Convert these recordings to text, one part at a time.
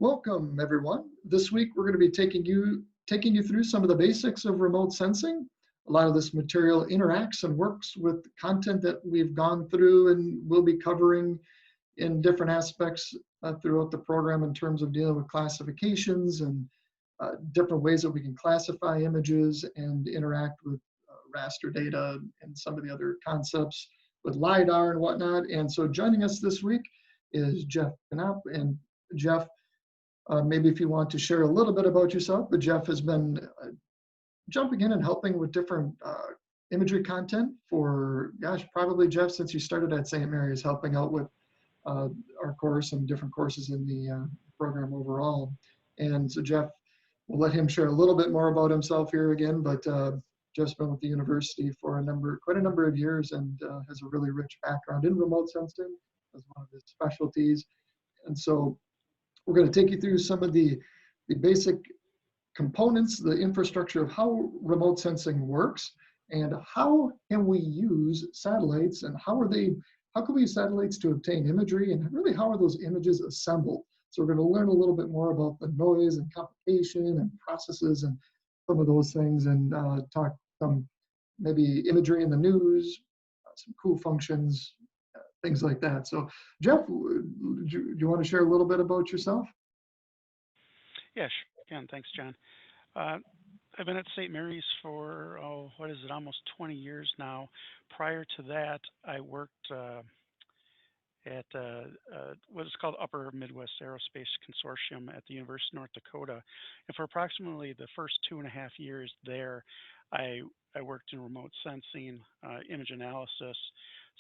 Welcome, everyone. This week we're going to be taking you through some of the basics of remote sensing. A lot of this material interacts and works with content that we've gone through and will be covering in different aspects throughout the program in terms of dealing with classifications and different ways that we can classify images and interact with raster data and some of the other concepts with LiDAR and whatnot. And so joining us this week is Jeff Knopf. And Jeff, maybe if you want to share a little bit about yourself, but Jeff has been jumping in and helping with different imagery content for, gosh, probably Jeff, since you started at St. Mary's, helping out with our course and different courses in the program overall. And so Jeff, we'll let him share a little bit more about himself here again, but Jeff's been with the university for quite a number of years and has a really rich background in remote sensing as one of his specialties. And so we're going to take you through some of the basic components, the infrastructure of how remote sensing works and how can we use satellites and how can we use satellites to obtain imagery and really how are those images assembled. So we're going to learn a little bit more about the noise and complication and processes and some of those things and talk some maybe imagery in the news, some cool functions, things like that. So Jeff, do you want to share a little bit about yourself? Yeah, sure. Thanks, John. I've been at St. Mary's for, almost 20 years now. Prior to that, I worked at what is called Upper Midwest Aerospace Consortium at the University of North Dakota. And for approximately the first 2.5 years there, I worked in remote sensing, image analysis,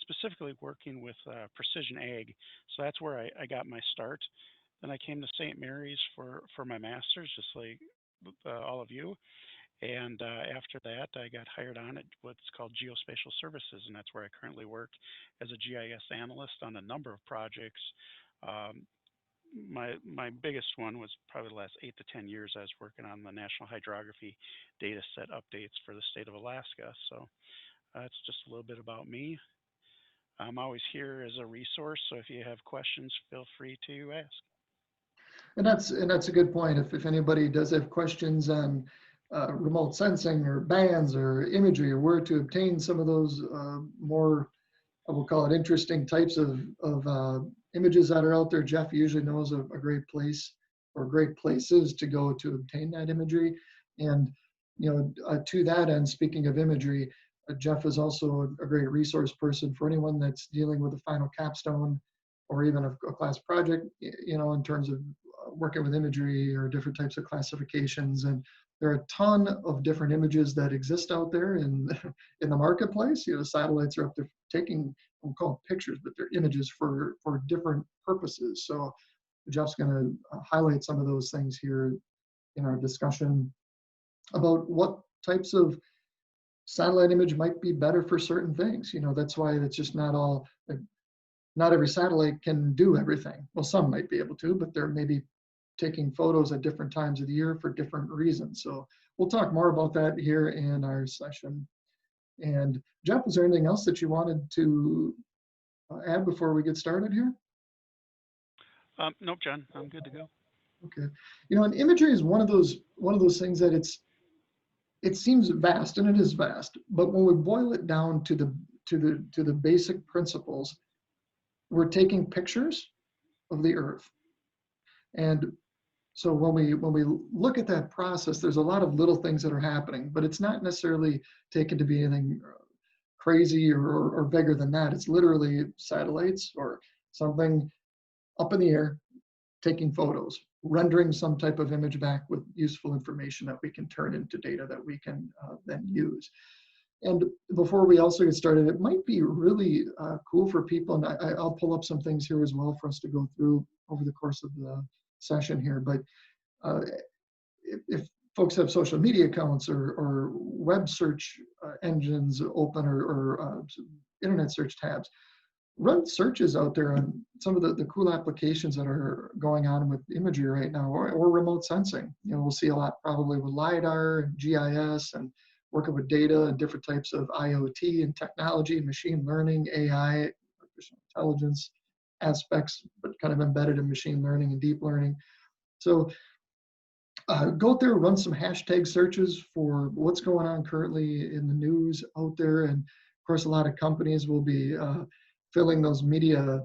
specifically working with precision ag. So that's where I got my start. Then I came to St. Mary's for my master's, just like all of you. And after that, I got hired on at what's called Geospatial Services, and that's where I currently work as a GIS analyst on a number of projects. My biggest one was probably the last 8 to 10 years. I was working on the National Hydrography data set updates for the state of Alaska. So that's just a little bit about me. I'm always here as a resource, so if you have questions, feel free to ask. And that's a good point. If anybody does have questions on remote sensing or bands or imagery or where to obtain some of those more, I will call it interesting types of images that are out there, Jeff usually knows a great place or great places to go to obtain that imagery. And to that end, speaking of imagery, Jeff is also a great resource person for anyone that's dealing with a final capstone or even a class project, in terms of working with imagery or different types of classifications. And there are a ton of different images that exist out there in the marketplace. Satellites are up there taking, we'll call them pictures, but they're images for different purposes. So Jeff's going to highlight some of those things here in our discussion about what types of satellite image might be better for certain things. That's why it's just not every satellite can do everything. Well, some might be able to, but they're maybe taking photos at different times of the year for different reasons. So we'll talk more about that here in our session. And Jeff, is there anything else that you wanted to add before we get started here? Nope, John, I'm good to go. Okay. And imagery is one of those things that it seems vast, and it is vast, but when we boil it down to the basic principles, we're taking pictures of the Earth. And so when we look at that process, there's a lot of little things that are happening, but it's not necessarily taken to be anything crazy or bigger than that. It's literally satellites or something up in the air taking photos, rendering some type of image back with useful information that we can turn into data that we can then use. And before we also get started, it might be really cool for people, and I'll pull up some things here as well for us to go through over the course of the session here, but if folks have social media accounts or web search engines open or internet search tabs, run searches out there on some of the cool applications that are going on with imagery right now or remote sensing. We'll see a lot probably with LiDAR and GIS and working with data and different types of IoT and technology, machine learning, AI, artificial intelligence aspects, but kind of embedded in machine learning and deep learning. So go out there, run some hashtag searches for what's going on currently in the news out there. And of course, a lot of companies will be filling those media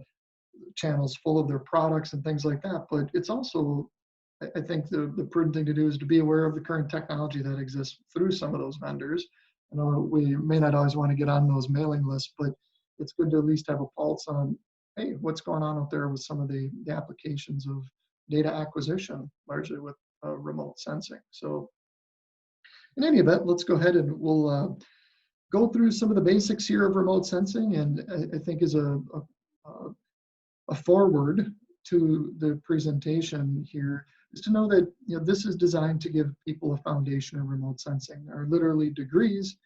channels full of their products and things like that. But it's also, I think the prudent thing to do is to be aware of the current technology that exists through some of those vendors. I know we may not always want to get on those mailing lists, but it's good to at least have a pulse on, hey, what's going on out there with some of the applications of data acquisition, largely with remote sensing. So in any event, let's go ahead and we'll go through some of the basics here of remote sensing. And I think is a forward to the presentation here is to know that this is designed to give people a foundation in remote sensing. There are literally degrees,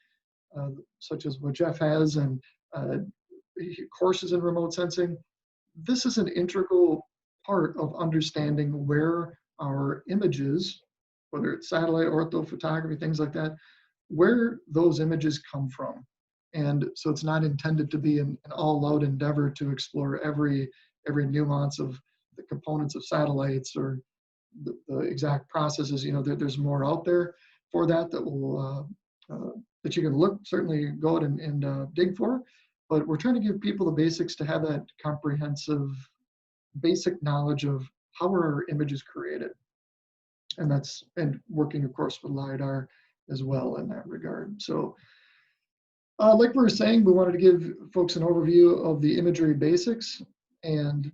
such as what Jeff has, and courses in remote sensing. This is an integral part of understanding where our images, whether it's satellite, orthophotography, things like that, where those images come from. And so it's not intended to be an all-out endeavor to explore every nuance of the components of satellites or the exact processes. There's more out there for that will that you can look, certainly go out and dig for. But we're trying to give people the basics to have that comprehensive, basic knowledge of how are our images created. And working, of course, with LiDAR as well in that regard. So like we were saying, we wanted to give folks an overview of the imagery basics. And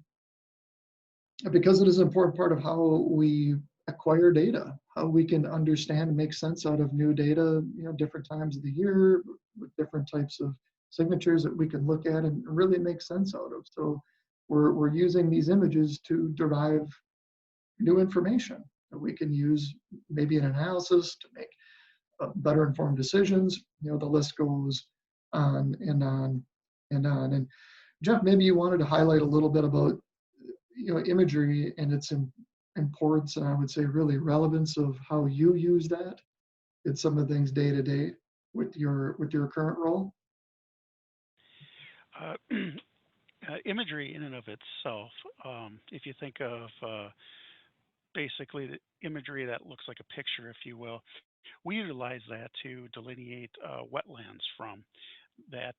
because it is an important part of how we acquire data, how we can understand and make sense out of new data, different times of the year with different types of signatures that we can look at and really make sense out of. So we're using these images to derive new information that we can use maybe in analysis to make better informed decisions. The list goes on and on and on. And Jeff, maybe you wanted to highlight a little bit about imagery and its importance, and I would say really relevance of how you use that in some of the things day to day with your current role. Imagery in and of itself, if you think of basically the imagery that looks like a picture, if you will, we utilize that to delineate wetlands from that,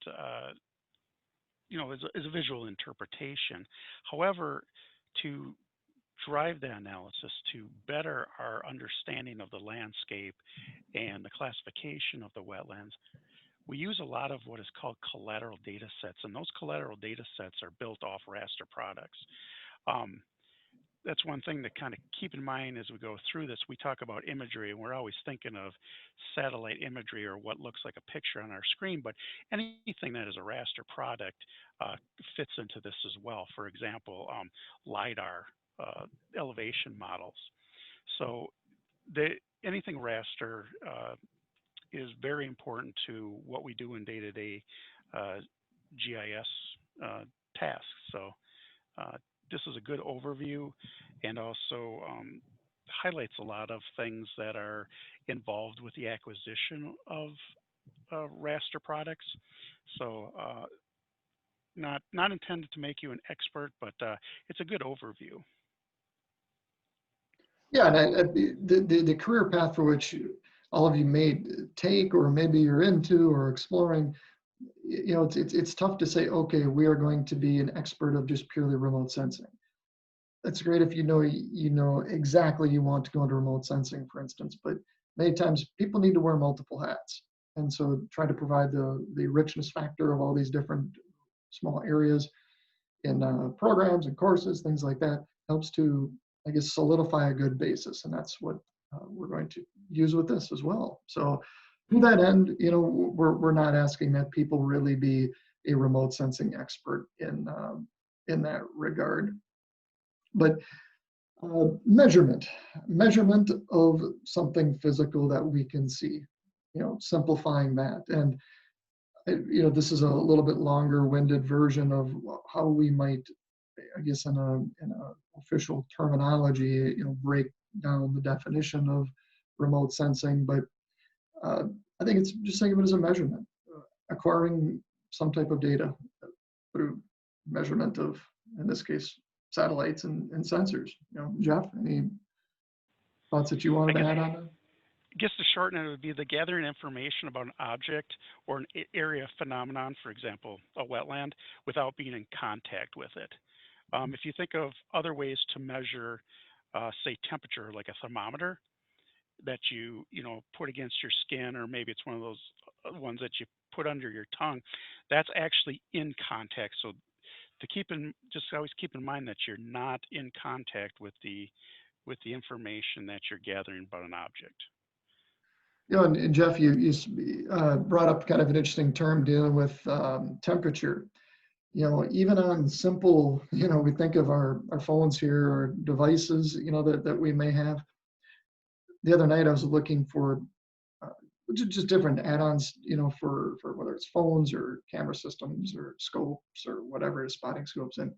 is a visual interpretation. However, to drive the analysis to better our understanding of the landscape and the classification of the wetlands, we use a lot of what is called collateral data sets, and those collateral data sets are built off raster products. That's one thing to kind of keep in mind as we go through this. We talk about imagery, and we're always thinking of satellite imagery or what looks like a picture on our screen, but anything that is a raster product fits into this as well. For example, LiDAR, elevation models. So anything raster is very important to what we do in day-to-day GIS tasks. So this is a good overview and also highlights a lot of things that are involved with the acquisition of raster products. So not intended to make you an expert, but it's a good overview. Yeah, and the career path for which all of you may take, or maybe you're into or exploring, it's tough to say, okay, we are going to be an expert of just purely remote sensing. That's great if you know exactly you want to go into remote sensing, for instance, but many times people need to wear multiple hats. And so try to provide the richness factor of all these different small areas in programs and courses, things like that, helps to, I guess, solidify a good basis. And that's what we're going to use with this as well. So to that end, we're not asking that people really be a remote sensing expert in that regard. But measurement of something physical that we can see, simplifying that. And this is a little bit longer winded version of how we might, I guess, in a official terminology, break down the definition of remote sensing. But I think it's just think of it as a measurement, acquiring some type of data through measurement of, in this case, satellites and sensors. Jeff, any thoughts that you I wanted to guess add on that? guess the short end would be the gathering information about an object or an area phenomenon, for example, a wetland, without being in contact with it. If you think of other ways to measure, say, temperature, like a thermometer that you put against your skin, or maybe it's one of those ones that you put under your tongue, that's actually in contact. So just always keep in mind that you're not in contact with the information that you're gathering about an object. And Jeff, you brought up kind of an interesting term dealing with temperature. Even on simple, we think of our phones here or devices, that we may have. The other night I was looking for uh, just different add-ons, for whether it's phones or camera systems or scopes or whatever, spotting scopes. And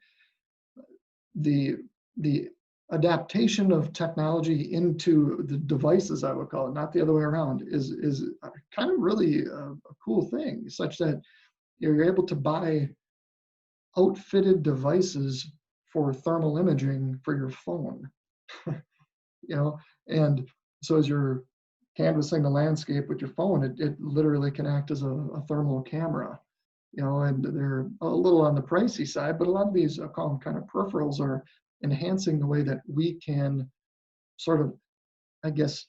the the adaptation of technology into the devices, I would call it, not the other way around, is kind of really a cool thing, such that you're able to buy outfitted devices for thermal imaging for your phone. you know, and so as you're canvassing the landscape with your phone, it literally can act as a thermal camera. And they're a little on the pricey side, but a lot of these, I call them kind of peripherals, are enhancing the way that we can sort of, I guess,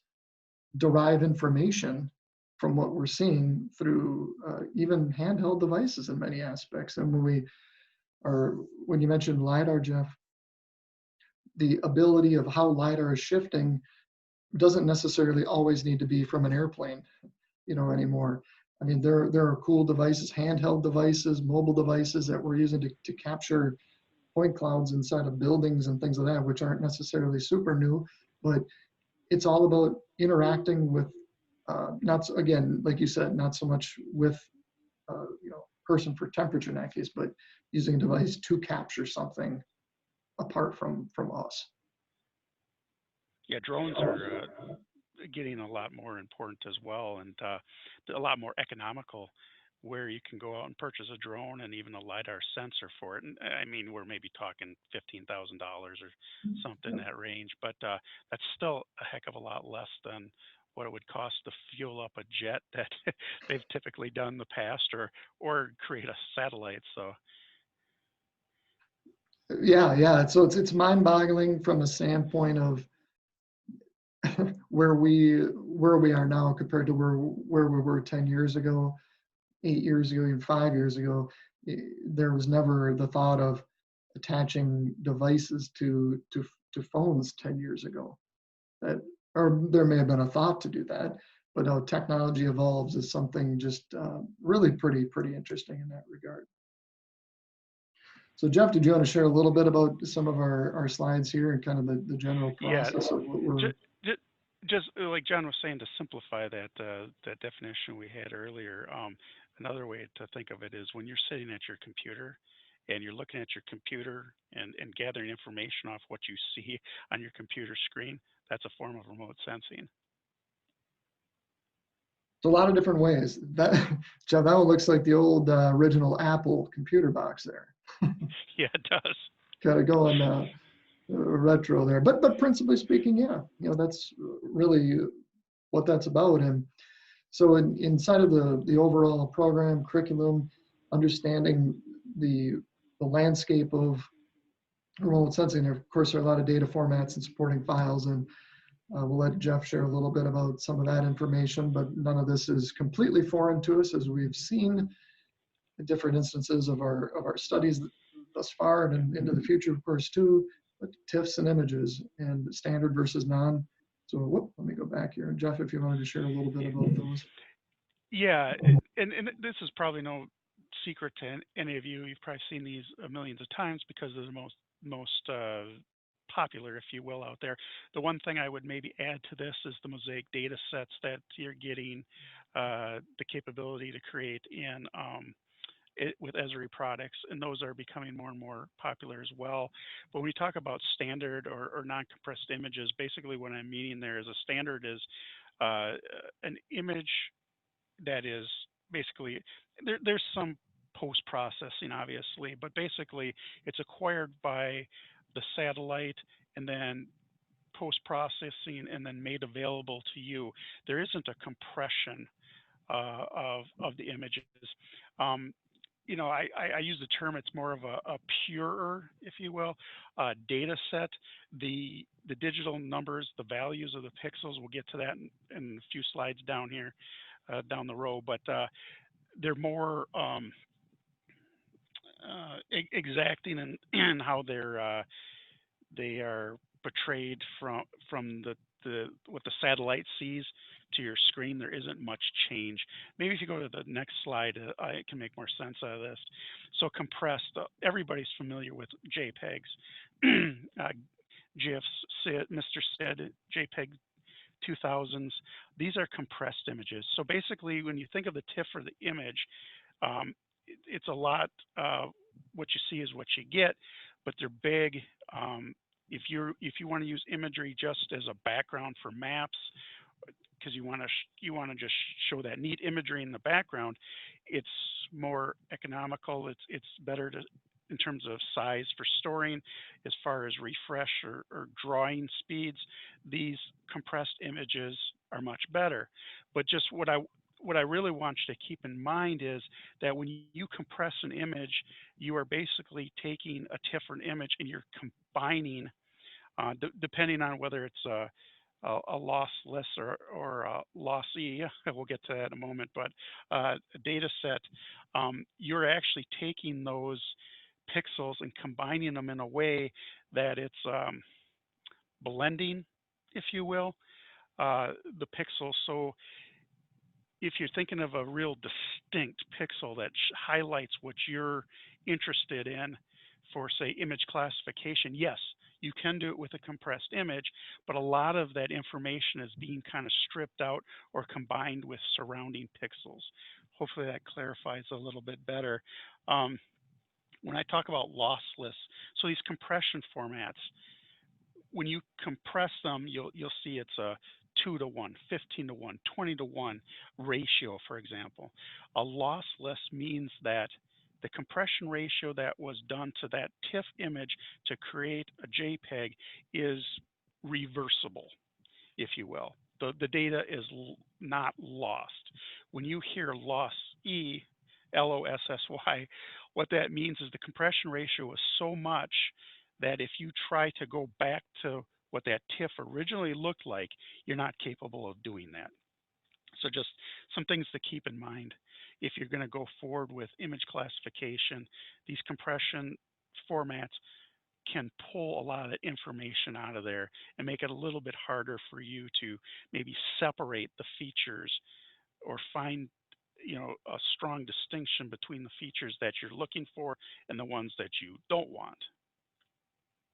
derive information from what we're seeing through even handheld devices in many aspects. And when you mentioned LiDAR, Jeff, the ability of how LiDAR is shifting doesn't necessarily always need to be from an airplane, anymore. I mean, there are cool devices, handheld devices, mobile devices that we're using to capture point clouds inside of buildings and things like that, which aren't necessarily super new, but it's all about interacting with, not again, like you said, not so much with, person for temperature in that case, but using a device to capture something apart from us. Yeah, drones are getting a lot more important as well, and a lot more economical, where you can go out and purchase a drone and even a lidar sensor for it. And I mean, we're maybe talking $15,000 or something in that range, but that's still a heck of a lot less than what it would cost to fuel up a jet that they've typically done in the past, or create a satellite. So Yeah. So it's mind-boggling from a standpoint of where we are now compared to where we were 10 years ago, 8 years ago, even 5 years ago. There was never the thought of attaching devices to phones 10 years ago. That or there may have been a thought to do that, but how technology evolves is something just really pretty interesting in that regard. So Jeff, did you want to share a little bit about some of our slides here and kind of the general yeah, process of what we're. just, just like John was saying, to simplify that definition we had earlier, another way to think of it is when you're sitting at your computer and you're looking at your computer and gathering information off what you see on your computer screen, that's a form of remote sensing. A lot of different ways. That Jeff, that one looks like the old original Apple computer box there. Yeah, it does. Kind of going retro there, but principally speaking, yeah, that's really what that's about. And so inside of the overall program curriculum, understanding the the landscape of remote sensing, of course, there are a lot of data formats and supporting files, and we'll let Jeff share a little bit about some of that information, but none of this is completely foreign to us, as we've seen the different instances of our studies thus far and into the future, of course, too, but TIFFs and images and standard versus non. So let me go back here. And Jeff, if you wanted to share a little bit about those. Yeah, and this is probably no secret to any of you. You've probably seen these millions of times because they're the most popular, if you will, out there. The one thing I would maybe add to this is the mosaic data sets that you're getting the capability to create with Esri products, and those are becoming more and more popular as well. But when we talk about standard or non-compressed images, basically what I'm meaning there is a standard is uh, an image that is basically there's some post processing obviously, but basically it's acquired by the satellite, and then post-processing and then made available to you. There isn't a compression of the images. Um, I use the term, it's more of a purer, if you will, data set. The digital numbers, the values of the pixels, we'll get to that in a few slides down here, down the row, but they're more exacting in how they are portrayed from the what the satellite sees to your screen. There isn't much change. Maybe if you go to the next slide, I can make more sense out of this. So compressed, everybody's familiar with JPEGs, GIFs, Mr. Sid, JPEG 2000s. These are compressed images. So basically, when you think of the TIFF or the image, it's a lot. What you see is what you get, but they're big. If you want to use imagery just as a background for maps, because you want to just show that neat imagery in the background, it's more economical. It's better to in terms of size for storing, as far as refresh or drawing speeds. These compressed images are much better. But just what I really want you to keep in mind is that when you compress an image, you are basically taking a different image and you're combining, depending on whether it's a lossless or a lossy. We'll get to that in a moment. But a data set, you're actually taking those pixels and combining them in a way that it's blending, if you will, the pixels. So if you're thinking of a real distinct pixel that highlights what you're interested in for, say, image classification, yes, you can do it with a compressed image, but a lot of that information is being kind of stripped out or combined with surrounding pixels. Hopefully that clarifies a little bit better. When I talk about lossless, so these compression formats, when you compress them, you'll see it's a 2 to 1, 15 to 1, 20 to 1 ratio, for example. A lossless means that the compression ratio that was done to that TIFF image to create a JPEG is reversible, if you will. The data is not lost. When you hear loss, LOSSY, what that means is the compression ratio is so much that if you try to go back to what that TIFF originally looked like, you're not capable of doing that. So just some things to keep in mind. If you're going to go forward with image classification, these compression formats can pull a lot of the information out of there and make it a little bit harder for you to maybe separate the features or find a strong distinction between the features that you're looking for and the ones that you don't want.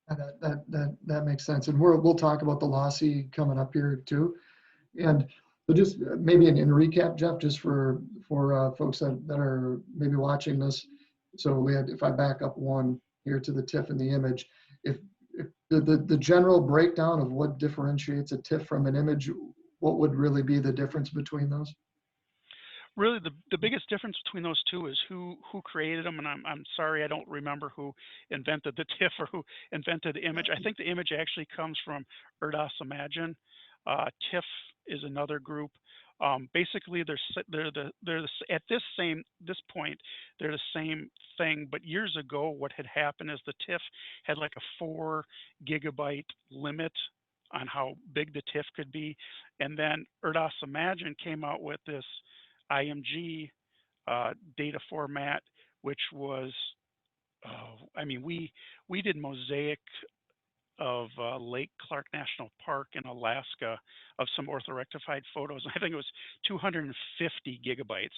That makes sense. And we'll talk about the lossy coming up here too. And just maybe in recap, Jeff, just for folks that are maybe watching this. So we had, if I back up one here to the TIFF and the image, if the general breakdown of what differentiates a TIFF from an image, what would really be the difference between those? Really, the biggest difference between those two is who created them, and I'm sorry I don't remember who invented the TIFF or who invented the image. I think the image actually comes from Erdos Imagine. TIFF is another group. Basically, at this point they're the same thing. But years ago, what had happened is the TIFF had like a 4 gigabyte limit on how big the TIFF could be, and then Erdos Imagine came out with this IMG data format, which was, we did mosaic of Lake Clark National Park in Alaska of some orthorectified photos. I think it was 250 gigabytes.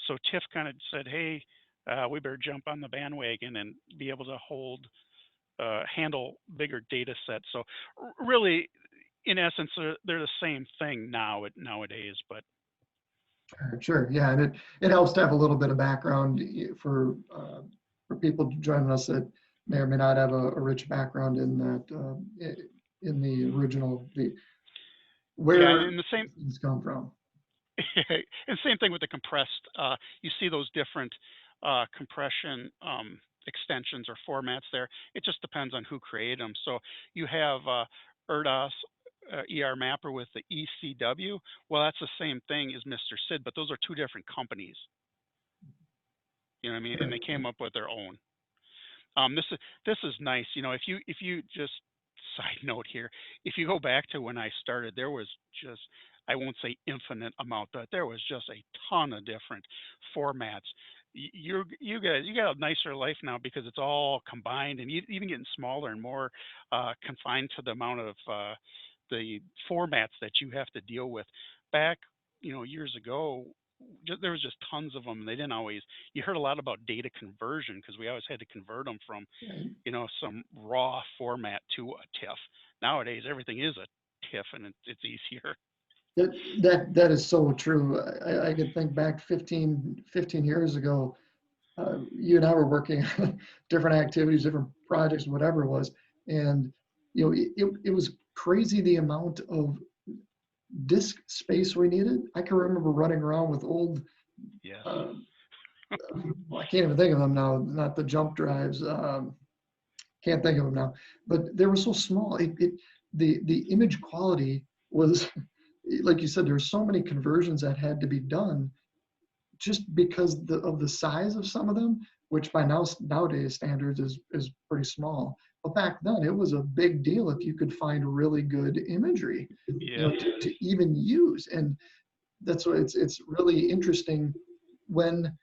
So TIFF kind of said, hey, we better jump on the bandwagon and be able to handle bigger data sets. So really, in essence, they're the same thing nowadays, but Sure, yeah, and it helps to have a little bit of background for people joining us that may or may not have a rich background in that in the original where and the same things come from. and same thing with the compressed. You see those different compression extensions or formats there. It just depends on who created them. So you have ERDOS ER mapper with the ECW. Well, that's the same thing as Mr. Sid, but those are two different companies. You know what I mean? And they came up with their own. This is nice. You know, if you just side note here, if you go back to when I started, there was just, I won't say infinite amount, but there was just a ton of different formats. You got a nicer life now because it's all combined and even getting smaller and more confined to the amount of the formats that you have to deal with. Back, years ago, there was just tons of them. And they didn't always. You heard a lot about data conversion because we always had to convert them from, Right. some raw format to a TIFF. Nowadays, everything is a TIFF, and it's easier. That is so true. I could think back 15 years ago, you and I were working on different activities, different projects, whatever it was. And, it was crazy the amount of disk space we needed. I can remember running around with old, Yes. uh, well, I can't even think of them now, not the jump drives. Can't think of them now, but they were so small. The image quality was, like you said, there were so many conversions that had to be done just because of the size of some of them, which by nowadays standards is pretty small. But back then it was a big deal if you could find really good imagery, Yes. to even use. And that's why it's really interesting when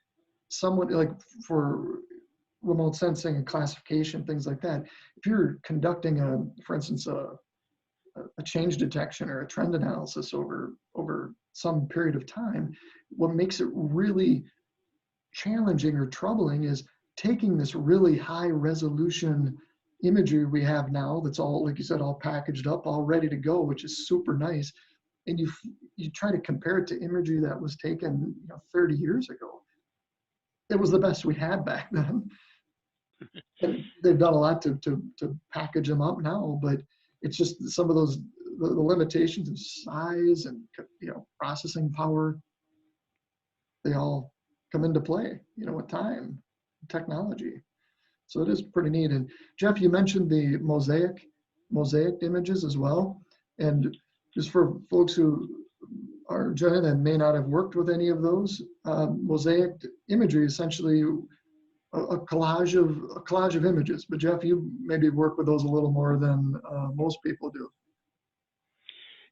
someone, like, for remote sensing and classification, things like that, if you're conducting for instance, a change detection or a trend analysis over some period of time, what makes it really challenging or troubling is taking this really high resolution imagery we have now that's all, like you said, all packaged up, all ready to go, which is super nice. And you try to compare it to imagery that was taken 30 years ago. It was the best we had back then. And they've done a lot to package them up now, but it's just some of those, the limitations of size and processing power, they all come into play, with time, technology. So it is pretty neat. And Jeff, you mentioned the mosaic images as well. And just for folks who are joining and may not have worked with any of those, mosaic imagery is essentially a collage of images. But Jeff, you maybe work with those a little more than most people do.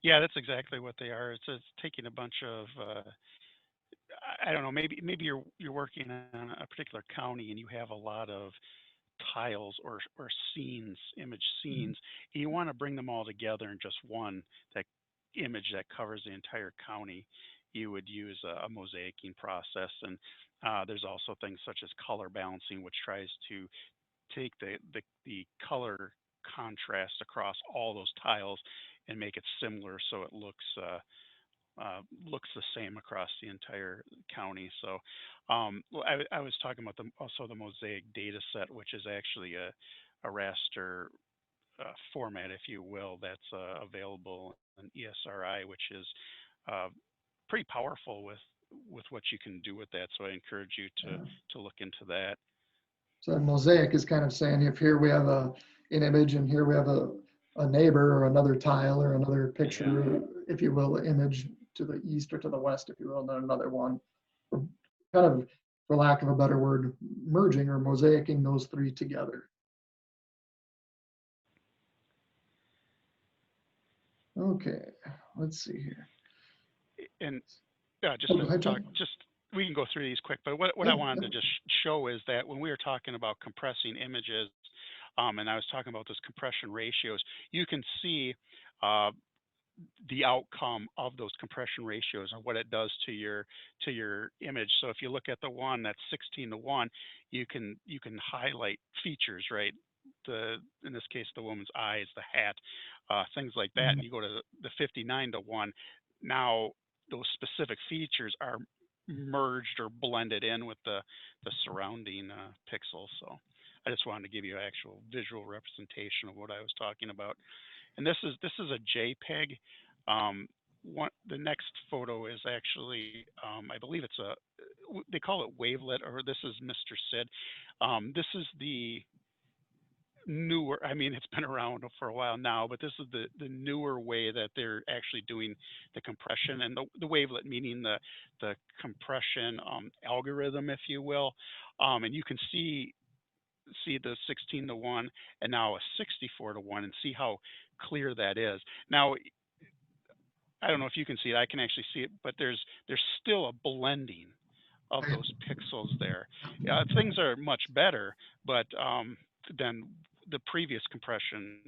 Yeah, that's exactly what they are. It's taking a bunch of I don't know, maybe you're working on a particular county and you have a lot of tiles or scenes, image Mhm. scenes, and you want to bring them all together in just one that image that covers the entire county. You would use a mosaicing process, and there's also things such as color balancing, which tries to take the color contrast across all those tiles and make it similar so it looks the same across the entire county. So, well, I was talking about also the Mosaic data set, which is actually a raster format, if you will, that's available in ESRI, which is uh, pretty powerful with what you can do with that. So I encourage you Yeah. to look into that. So a mosaic is kind of saying, if here we have an image and here we have a neighbor or another tile or another Yeah. picture, if you will, image to the east or to the west, if you will, and then another one. We're kind of, for lack of a better word, merging or mosaicing those three together. Okay, let's see here. And yeah, just Oh, to go ahead, Jeff. talk, just we can go through these quick, but what Yeah, I wanted yeah. to just show is that when we were talking about compressing images, and I was talking about those compression ratios, you can see uh, the outcome of those compression ratios and what it does to your image. So if you look at the one that's 16 to 1, you can highlight features, right? The In this case the woman's eyes, the hat, things like that. Mhm. And you go to the 59 to 1. Now those specific features are merged or blended in with the surrounding pixels. So I just wanted to give you an actual visual representation of what I was talking about. And this is a JPEG. The next photo is actually, I believe it's they call it wavelet, or this is Mr. Sid. This is newer. I mean, it's been around for a while now, but this is the newer way that they're actually doing the compression and the wavelet, meaning the compression algorithm, if you will. And you can see the 16 to 1 and now a 64 to 1 and see how clear that is. Now, I don't know if you can see it. I can actually see it, but there's still a blending of Right. those pixels there. Things are much better, but than the previous compression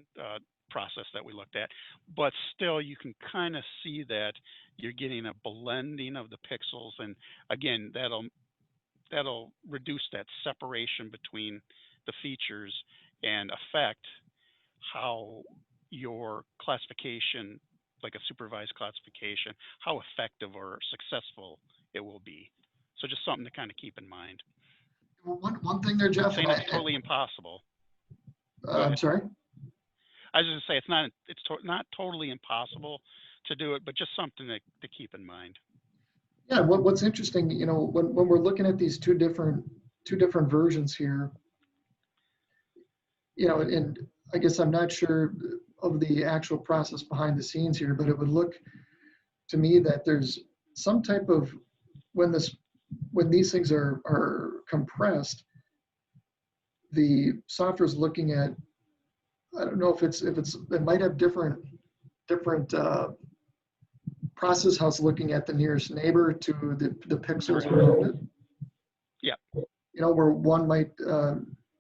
process that we looked at. But still, you can kind of see that you're getting a blending of the pixels, and again, that'll reduce that separation between the features and affect how your classification, like a supervised classification, how effective or successful it will be. So just something to kind of keep in mind. Well, one thing there, Not Jeff, and saying it's totally impossible. Go I'm ahead. sorry. I was just gonna say not totally impossible to do it, but just something to keep in mind. Yeah, what's interesting, when we're looking at these two different versions here, and I guess I'm not sure of the actual process behind the scenes here, but it would look to me that there's some type of when this when these things are compressed, the software is looking at, I don't know if it's it might have different process how it's looking at the nearest neighbor to the pixels around it. Yeah. Where one might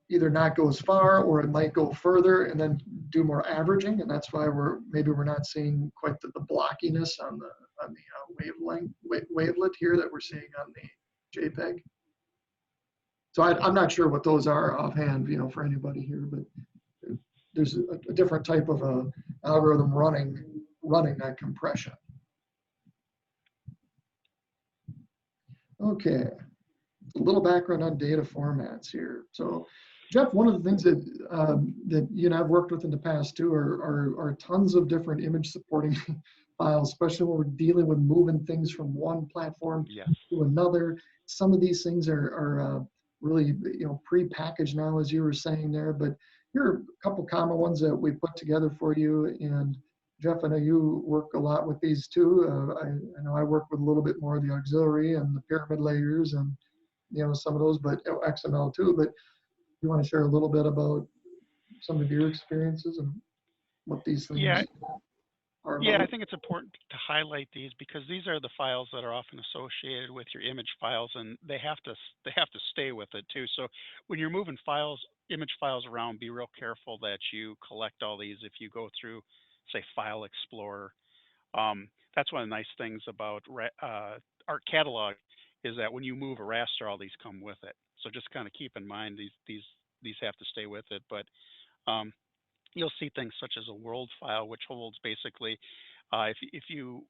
either not go as far or it might go further and then do more averaging, and that's why we're not seeing quite the blockiness on the wavelet here that we're seeing on the JPEG. So I'm not sure what those are offhand, for anybody here, but there's a different type of algorithm running that compression. Okay, a little background on data formats here. So, Jeff, one of the things that you and I've worked with in the past too are tons of different image supporting files, especially when we're dealing with moving things from one platform Yes. to another. Some of these things are really pre-packaged now, as you were saying there. But here are a couple common ones that we put together for you. And Jeff, I know you work a lot with these too. I know I work with a little bit more of the auxiliary and the pyramid layers and some of those, but XML too. But you want to share a little bit about some of your experiences and what these Yeah. things are Yeah, I about? think it's important to highlight these because these are the files that are often associated with your image files, and they have to stay with it too. So when you're moving image files around, be real careful that you collect all these. If you go through, say, File Explorer, that's one of the nice things about Art Catalog is that when you move a raster, all these come with it. So just kind of keep in mind these have to stay with it, but um, you'll see things such as a world file, which holds basically, if you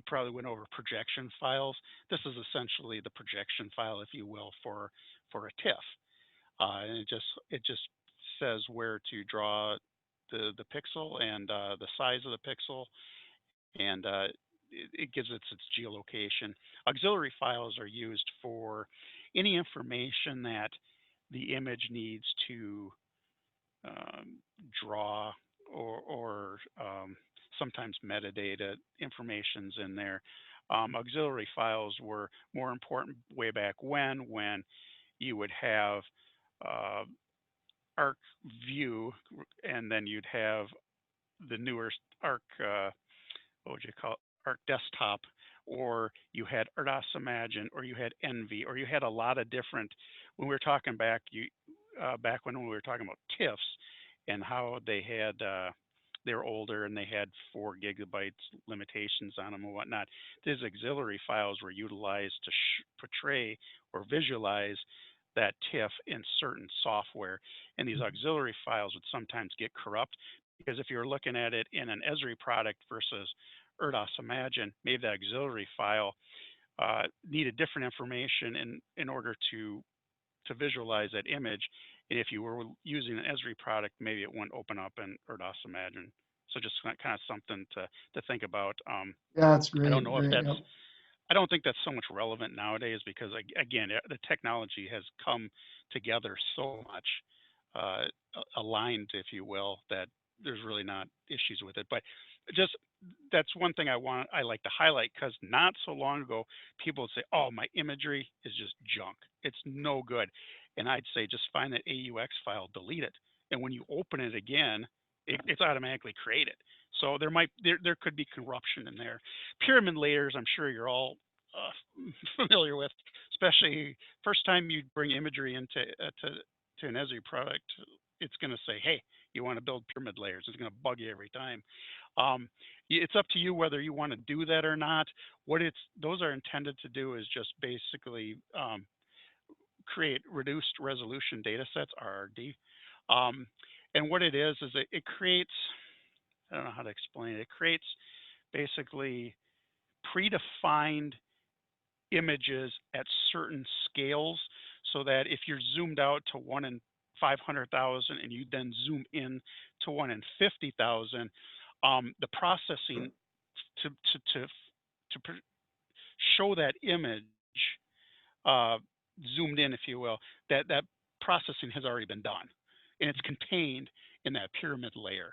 probably went over projection files. This is essentially the projection file, if you will, for a TIFF, and it just says where to draw the pixel and the size of the pixel, and it gives its geolocation. Auxiliary files are used for any information that the image needs to um, draw or sometimes metadata information's in there. Auxiliary files were more important way back when you would have uh, Arc View, and then you'd have the newer Arc, what would you call it? Arc Desktop, or you had Erdos Imagine, or you had Envy, or you had a lot of different. When we were talking back when we were talking about TIFFs and how they were older and they had 4 GB limitations on them and whatnot. These auxiliary files were utilized to portray or visualize that TIFF in certain software. And these auxiliary files would sometimes get corrupt because if you're looking at it in an Esri product versus Erdos Imagine, maybe the auxiliary file needed different information in order to visualize that image. And if you were using an Esri product, maybe it wouldn't open up in Erdos Imagine. So just kind of something to think about. Yeah, that's I don't great. know if Great. that's Yep. I don't think that's so much relevant nowadays because again, the technology has come together so much uh, aligned, if you will, that there's really not issues with it. But just that's one thing I like to highlight because not so long ago people would say, "Oh, my imagery is just junk. It's no good," and I'd say just find that AUX file, delete it, and when you open it again, it's automatically created. So there could be corruption in there. Pyramid layers, I'm sure you're all familiar with, especially first time you bring imagery into to an Esri product, it's going to say, "Hey, you want to build pyramid layers?" It's going to bug you every time. Um, it's up to you whether you want to do that or not. What it's those are intended to do is just basically create reduced resolution data sets (RRD). Um, and what it is it creates, I don't know how to explain it. It creates basically predefined images at certain scales so that if you're zoomed out to 1 in 500,000 and you then zoom in to 1 in 50,000, the processing to, to, to, to show that image uh, zoomed in, if you will, that processing has already been done, and it's contained in that pyramid layer.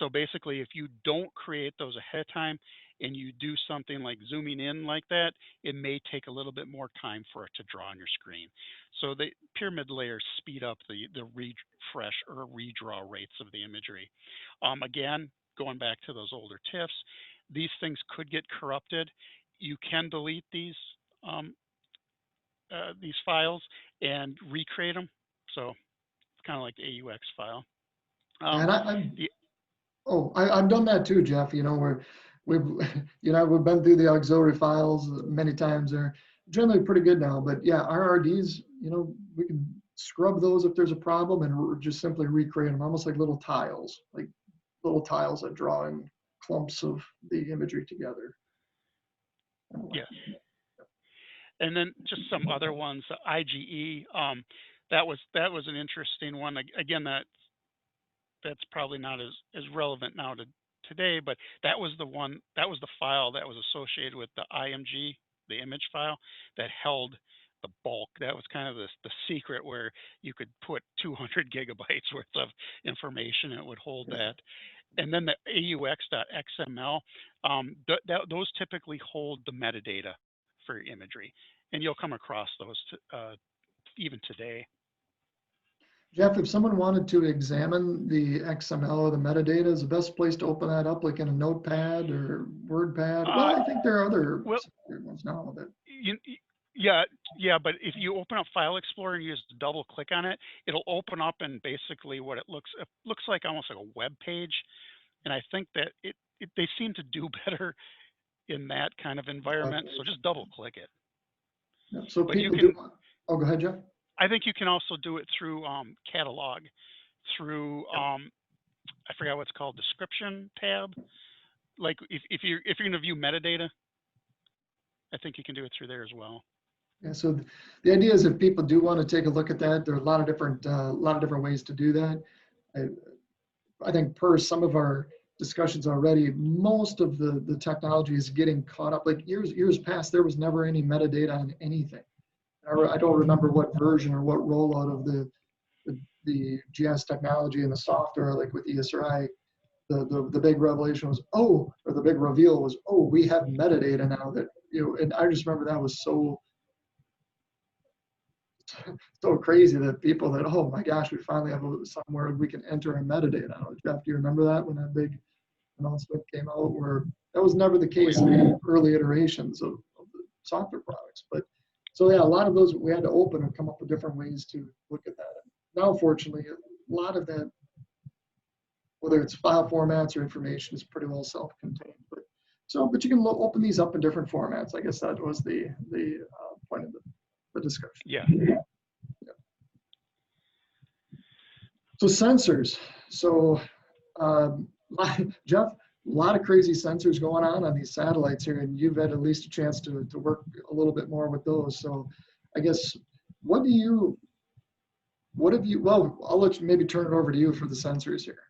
So basically, if you don't create those ahead of time and you do something like zooming in like that, it may take a little bit more time for it to draw on your screen. So the pyramid layers speed up the refresh or redraw rates of the imagery. Again, going back to those older TIFFs, these things could get corrupted. You can delete um, these files and recreate them. So it's kind of like the AUX file. Um, And I the oh, I've done that too, Jeff. You know, where we've, we've been through the auxiliary files many times. They're generally pretty good now. But yeah, RRDs, we can scrub those if there's a problem and just simply recreate them, almost like little tiles that draw in clumps of the imagery together. Yes, and then just some other ones. IGE, that was an interesting one. Again, that's probably not as relevant now to today, but that was the file that was associated with the IMG, the image file that held the bulk. That was kind of the secret where you could put 200 gigabytes worth of information and it would hold that. And then the AUX.XML, those typically hold the metadata for your imagery, and you'll come across those even today. Jeff, if someone wanted to examine the XML or the metadata, is the best place to open that up like in a notepad or WordPad? Uh, Well, I think there are other well, ones now that, yeah, yeah, but if you open up File Explorer and you just double click on it, it'll open up and basically what it looks like almost like a web page. And I think that they seem to do better in that kind of environment. So just double click it. yeah. So But you people do can, want, oh, go ahead, Jeff. I think you can also do it through catalog, through I forgot what's called description tab. Like if you're going to view metadata, I think you can do it through there as well. Yeah, so the idea is if people do want to take a look at that, there are a lot of different ways to do that. I, I think per some of our discussions already, most of the technology is getting caught up. Like years past, there was never any metadata on anything. I don't remember what version or what rollout of the GS technology and the software, like with ESRI, the big revelation was, oh, or the big reveal was, oh, we have metadata now that, and I just remember that was so crazy that people that, oh my gosh, we finally have somewhere we can enter our metadata. I don't know, Jeff, do you remember that when that big announcement came out where that was never the Oh case yeah. in the early iterations of the software products. But so yeah, a lot of those we had to open and come up with different ways to look at that. Now, fortunately, a lot of that, whether it's file formats or information, is pretty well self-contained. But you can open these up in different formats. I guess that was the point of the discussion. Yeah. So sensors. So Jeff, a lot of crazy sensors going on these satellites here, and you've had at least a chance to work a little bit more with those. So I guess what have you, well, I'll let you maybe turn it over to you for the sensors here.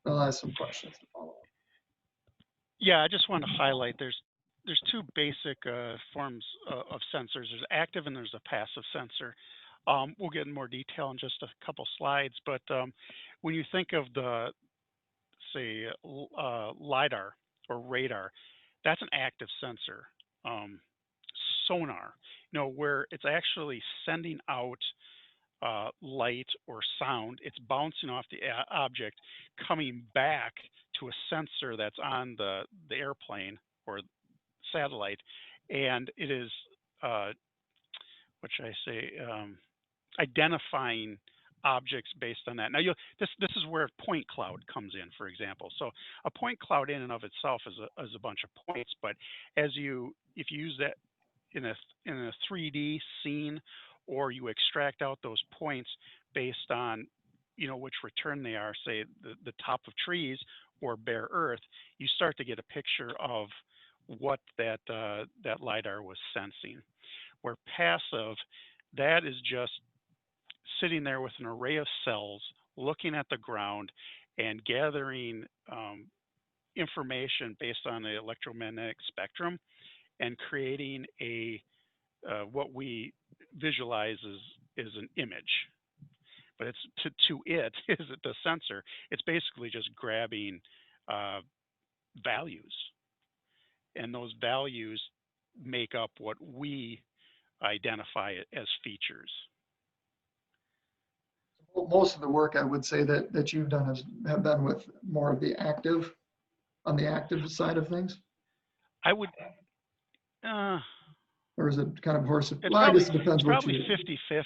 I'll ask some questions to follow up. Yeah, I just want to highlight there's two basic forms of sensors. There's active and there's a passive sensor. We'll get in more detail in just a couple slides, but when you think of the, say, LiDAR or radar, that's an active sensor. Sonar, where it's actually sending out light or sound, it's bouncing off the object, coming back to a sensor that's on the airplane or satellite, and it is, what should I say, identifying objects based on that. Now, this is where point cloud comes in, for example. So a point cloud in and of itself is a bunch of points, but if you use that in a 3D scene, or you extract out those points based on which return they are, say the top of trees or bare earth, you start to get a picture of what that LiDAR was sensing. Where passive, that is just sitting there with an array of cells, looking at the ground and gathering information based on the electromagnetic spectrum and creating what we visualize is an image. But it's to it is it the sensor. It's basically just grabbing values, and those values make up what we identify as features. Most of the work I would say that you've done have been with more of the active, on the active side of things. I would. Or is it kind of horse? It's well, probably, I guess it depends it's what probably you.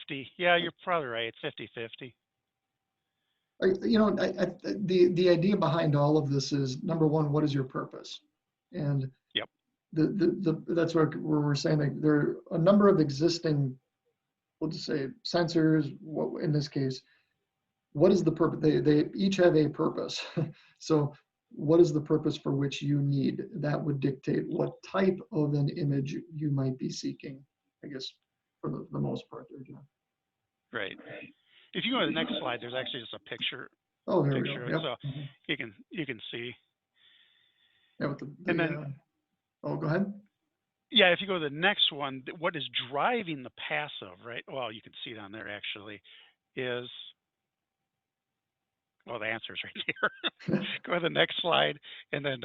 50-50. Yeah, you're probably right. It's 50-50. The idea behind all of this is, number one, what is your purpose? And Yep. That's what we're saying. Like, there are a number of existing, we'll just say, sensors. What in this case, what is the purpose? They each have a purpose. So what is the purpose for which you need? That would dictate what type of an image you might be seeking, I guess, for the most part there, John. Right. If you go to the next slide, there's actually just a picture. Oh, there we Picture go. of it, Yep. so you can see. Yeah, with And then, oh, go ahead. yeah, if you go to the next one, what is driving the passive, right? Well, you can see it on there actually, is, well, the answer is right here. Go to the next slide and then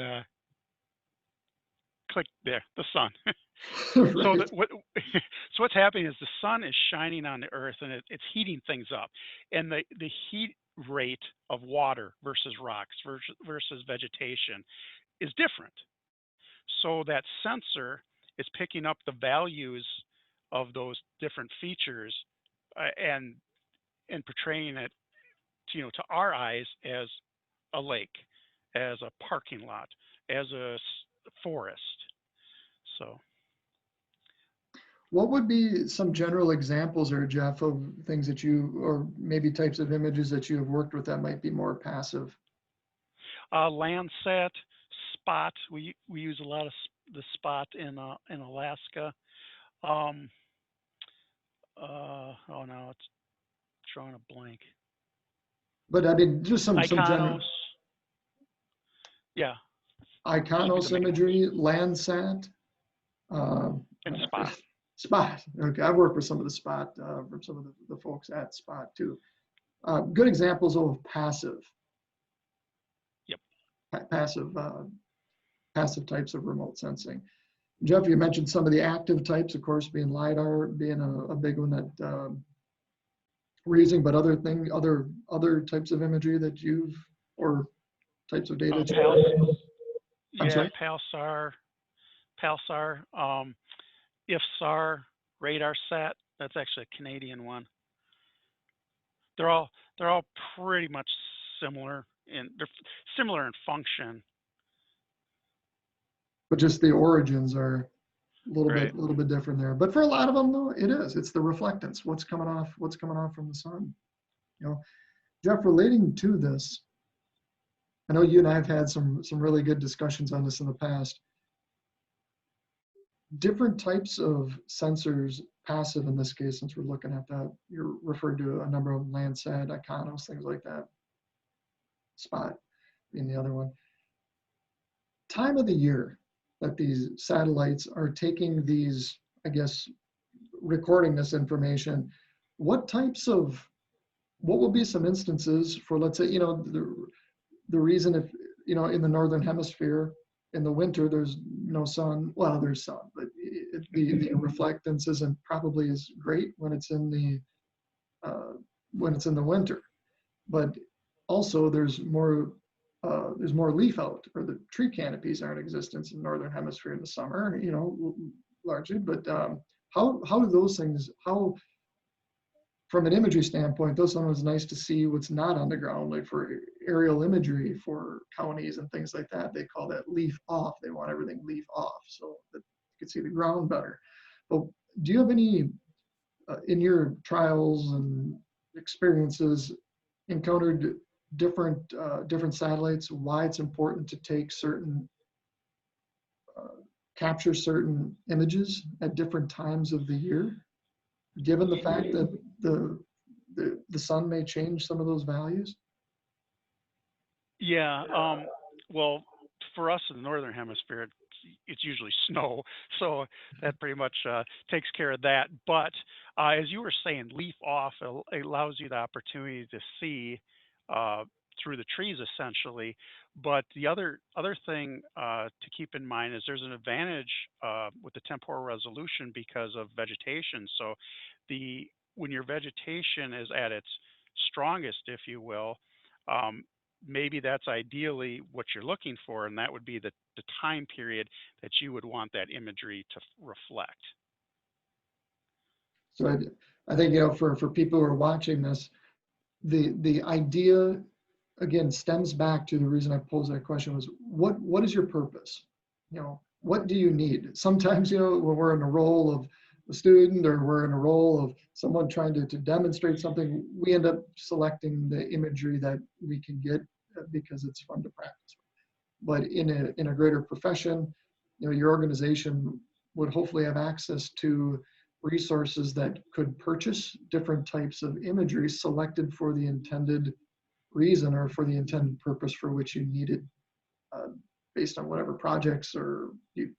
click there, the sun. Right. So what's happening is the sun is shining on the earth and it's heating things up. And the heat rate of water versus rocks versus vegetation is different. So that sensor is picking up the values of those different features and portraying it to our eyes as a lake, as a parking lot, as a forest. So What would be some general examples, or Jeff, of things that you, or maybe types of images that you have worked with that might be more passive? Landsat, spot. We use a lot of the spot in Alaska. Oh no, it's drawing a blank. But I mean, just some general. Iconos. Yeah. Iconos imagery, Landsat. And spot. Spot. Okay, I've worked with some of the spot from some of the folks at Spot too. Good examples of passive. Yep. Passive types of remote sensing. Jeff, you mentioned some of the active types, of course, being LiDAR, being a big one that we're using, but other types of imagery that you've, or types of data. Pulsar, IFSAR, RadarSat. That's actually a Canadian one. They're all pretty much similar, and they're similar in function. But just the origins are a Right. little bit different there. But for a lot of them, though, it's the reflectance. What's coming off from the sun. Jeff, relating to this, I know you and I have had some really good discussions on this in the past. Different types of sensors, passive in this case, since we're looking at that, you're referred to a number of Landsat, Iconos, things like that. Spot being the other one. Time of the year that these satellites are taking these, I guess, recording this information, what types of, what will be some instances for, let's say, the reason if, in the Northern Hemisphere, in the winter, there's no sun. Well, there's sun, but the reflectance isn't probably as great uh, when it's in the winter. But also there's more leaf out, or the tree canopies are in existence in the Northern Hemisphere in the summer, largely. But how do those things, how from an imagery standpoint, those sometimes nice to see what's not on the ground, like for aerial imagery for counties and things like that. They call that leaf off. They want everything leaf off so that you can see the ground better. But do you have any, in your trials and experiences, encountered different satellites, why it's important to take uh, capture certain images at different times of the year, given the fact that the sun may change some of those values? Yeah. Well, for us in the northern hemisphere, it's usually snow, so that pretty much takes care of that. But as you were saying, leaf off allows you the opportunity to see uh, through the trees essentially. But the other thing to keep in mind is there's an advantage with the temporal resolution because of vegetation. So the when your vegetation is at its strongest, if you will, um, maybe that's ideally what you're looking for, and that would be the time period that you would want that imagery to reflect. So I think, for people who are watching this, the idea again stems back to the reason I posed that question was what is your purpose? What do you need? Sometimes, when we're in a role of a student, or we're in a role of someone trying to demonstrate something, we end up selecting the imagery that we can get because it's fun to practice. But in a greater profession, your organization would hopefully have access to resources that could purchase different types of imagery selected for the intended reason or for the intended purpose for which you need it, uh, based on whatever projects or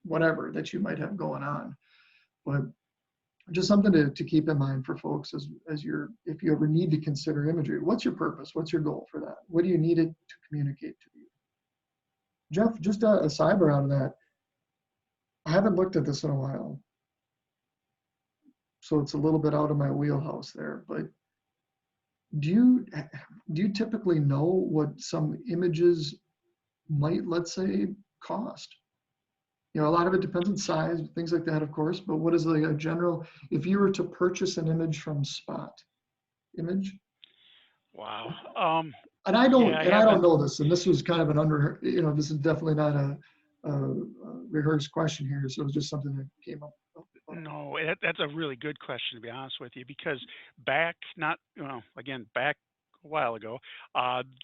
whatever that you might have going on. But just something to keep in mind for folks as if you ever need to consider imagery, what's your purpose? What's your goal for that? What do you need it to communicate to you? Jeff, just a sidebar on that. I haven't looked at this in a while, so it's a little bit out of my wheelhouse there. But do you typically know what some images might, let's say, cost? A lot of it depends on size, things like that, of course. But what is like a general, if you were to purchase an image from Spot Image? Wow. And I Yeah, don't, I and I don't haven't. know this, and this was kind of an this is definitely not a rehearsed question here, so it was just something that came up. No, that's a really good question to be honest with you, because back not again back a while ago,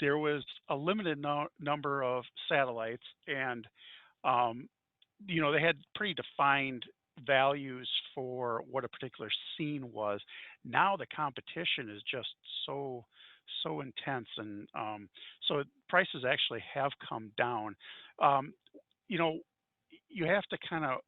there was a limited number of satellites, and um, they had pretty defined values for what a particular scene was. Now the competition is just so intense, and so prices actually have come down. Um, you know, you have to kind of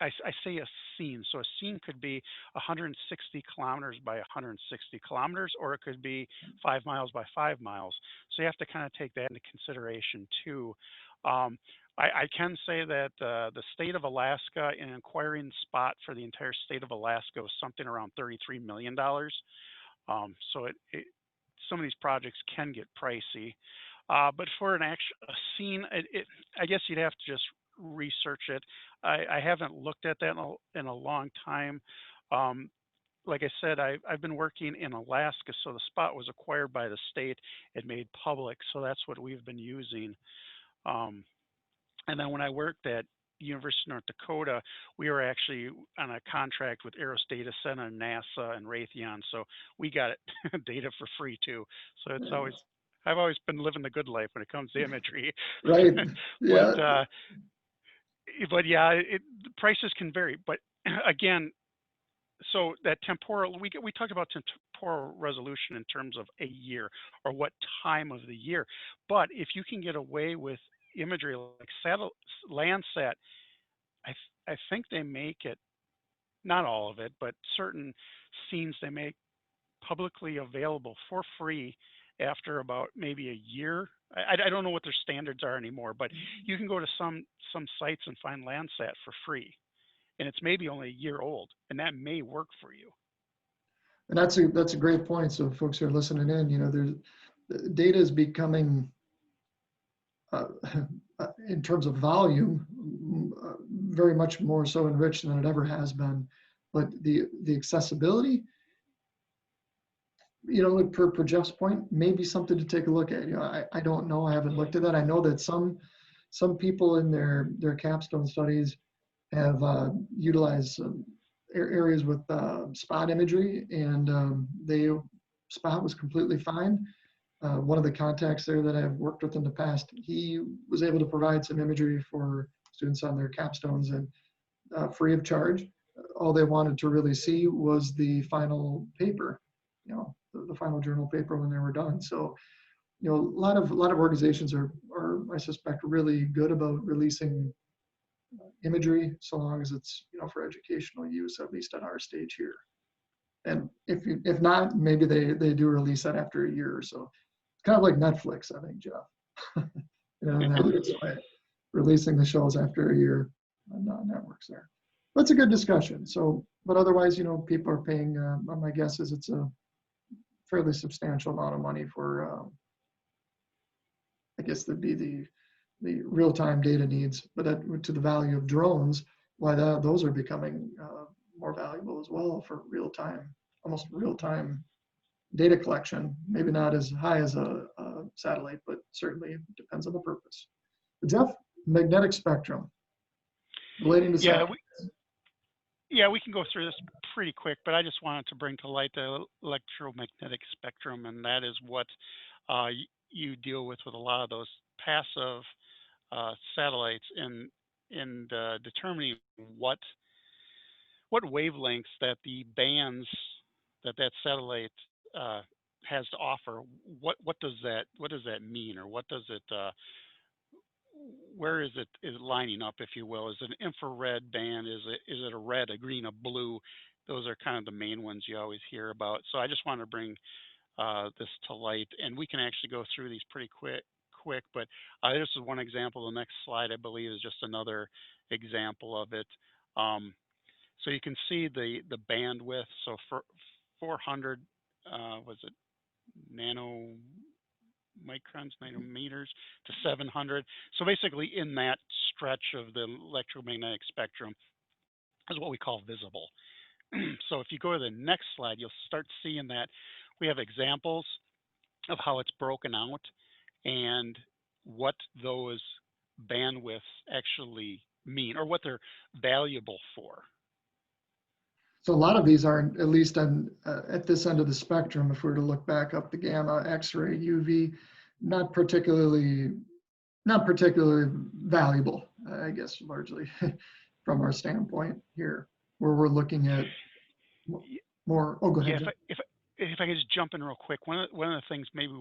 I say a scene. So a scene could be 160 kilometers by 160 kilometers, or it could be 5 miles by 5 miles. So you have to kind of take that into consideration too. Um, I can say that the state of Alaska, in an acquiring Spot for the entire state of Alaska, was something around $33 million. So some of these projects can get pricey. But for an actual a scene, I guess you'd have to just research it. I haven't looked at that in a long time. Um, like I said, I've been working in Alaska, so the Spot was acquired by the state and made public, so that's what we've been using. Um, and then when I worked at University of North Dakota, we were actually on a contract with Aeros Data Center, NASA, and Raytheon, so we got it data for free too. So I've always been living the good life when it comes to imagery. Right. but Yeah. yeah, the prices can vary. But again, so that temporal, we talked about temporal resolution in terms of a year or what time of the year. But if you can get away with imagery like Landsat, I think they make it, not all of it, but certain scenes they make publicly available for free after about maybe a year. I don't know what their standards are anymore, but you can go to some sites and find Landsat for free, and it's maybe only a year old, and that may work for you. And that's a great point. So folks who are listening in, there's data is becoming, uh, in terms of volume, very much more so enriched than it ever has been. But the accessibility, per Jeff's point, may be something to take a look at. I don't know. I haven't looked at that. I know that some people in their capstone studies have utilized areas with spot imagery, and spot was completely fine. One of the contacts there that I've worked with in the past, he was able to provide some imagery for students on their capstones, and free of charge. All they wanted to really see was the final paper, the final journal paper when they were done. So, a lot of organizations are, I suspect, really good about releasing imagery, so long as it's, for educational use, at least at our stage here. And if not, maybe they do release that after a year or so. It's kind of like Netflix, I think, Jeff. That way, releasing the shows after a year on networks there. That's a good discussion. So, but otherwise, people are paying, my guess is it's a fairly substantial amount of money for, I guess that'd be the real-time data needs, but to the value of drones, why those are becoming more valuable as well for almost real-time data collection. Maybe not as high as a satellite, but certainly depends on the purpose. Jeff, magnetic spectrum relating to satellites. Yeah, we can go through this pretty quick, but I just wanted to bring to light the electromagnetic spectrum, and that is what you deal with a lot of those passive satellites in determining what wavelengths that the bands that satellite has to offer. What does that mean, or what does it where is it lining up, if you will? Is it an infrared band? Is it a red, a green, a blue? Those are kind of the main ones you always hear about. So I just want to bring this to light, and we can actually go through these pretty quick. But this is one example. The next slide, I believe, is just another example of it. So you can see the bandwidth. So for 400, was it nanometers to 700. So basically, in that stretch of the electromagnetic spectrum is what we call visible. So if you go to the next slide, you'll start seeing that we have examples of how it's broken out and what those bandwidths actually mean, or what they're valuable for. So a lot of these are, at least on at this end of the spectrum, if we were to look back up the gamma, X-ray, UV, not particularly valuable, I guess, largely from our standpoint here, where we're looking at more. Oh, go ahead. Yeah, if I could just jump in real quick, one of the things maybe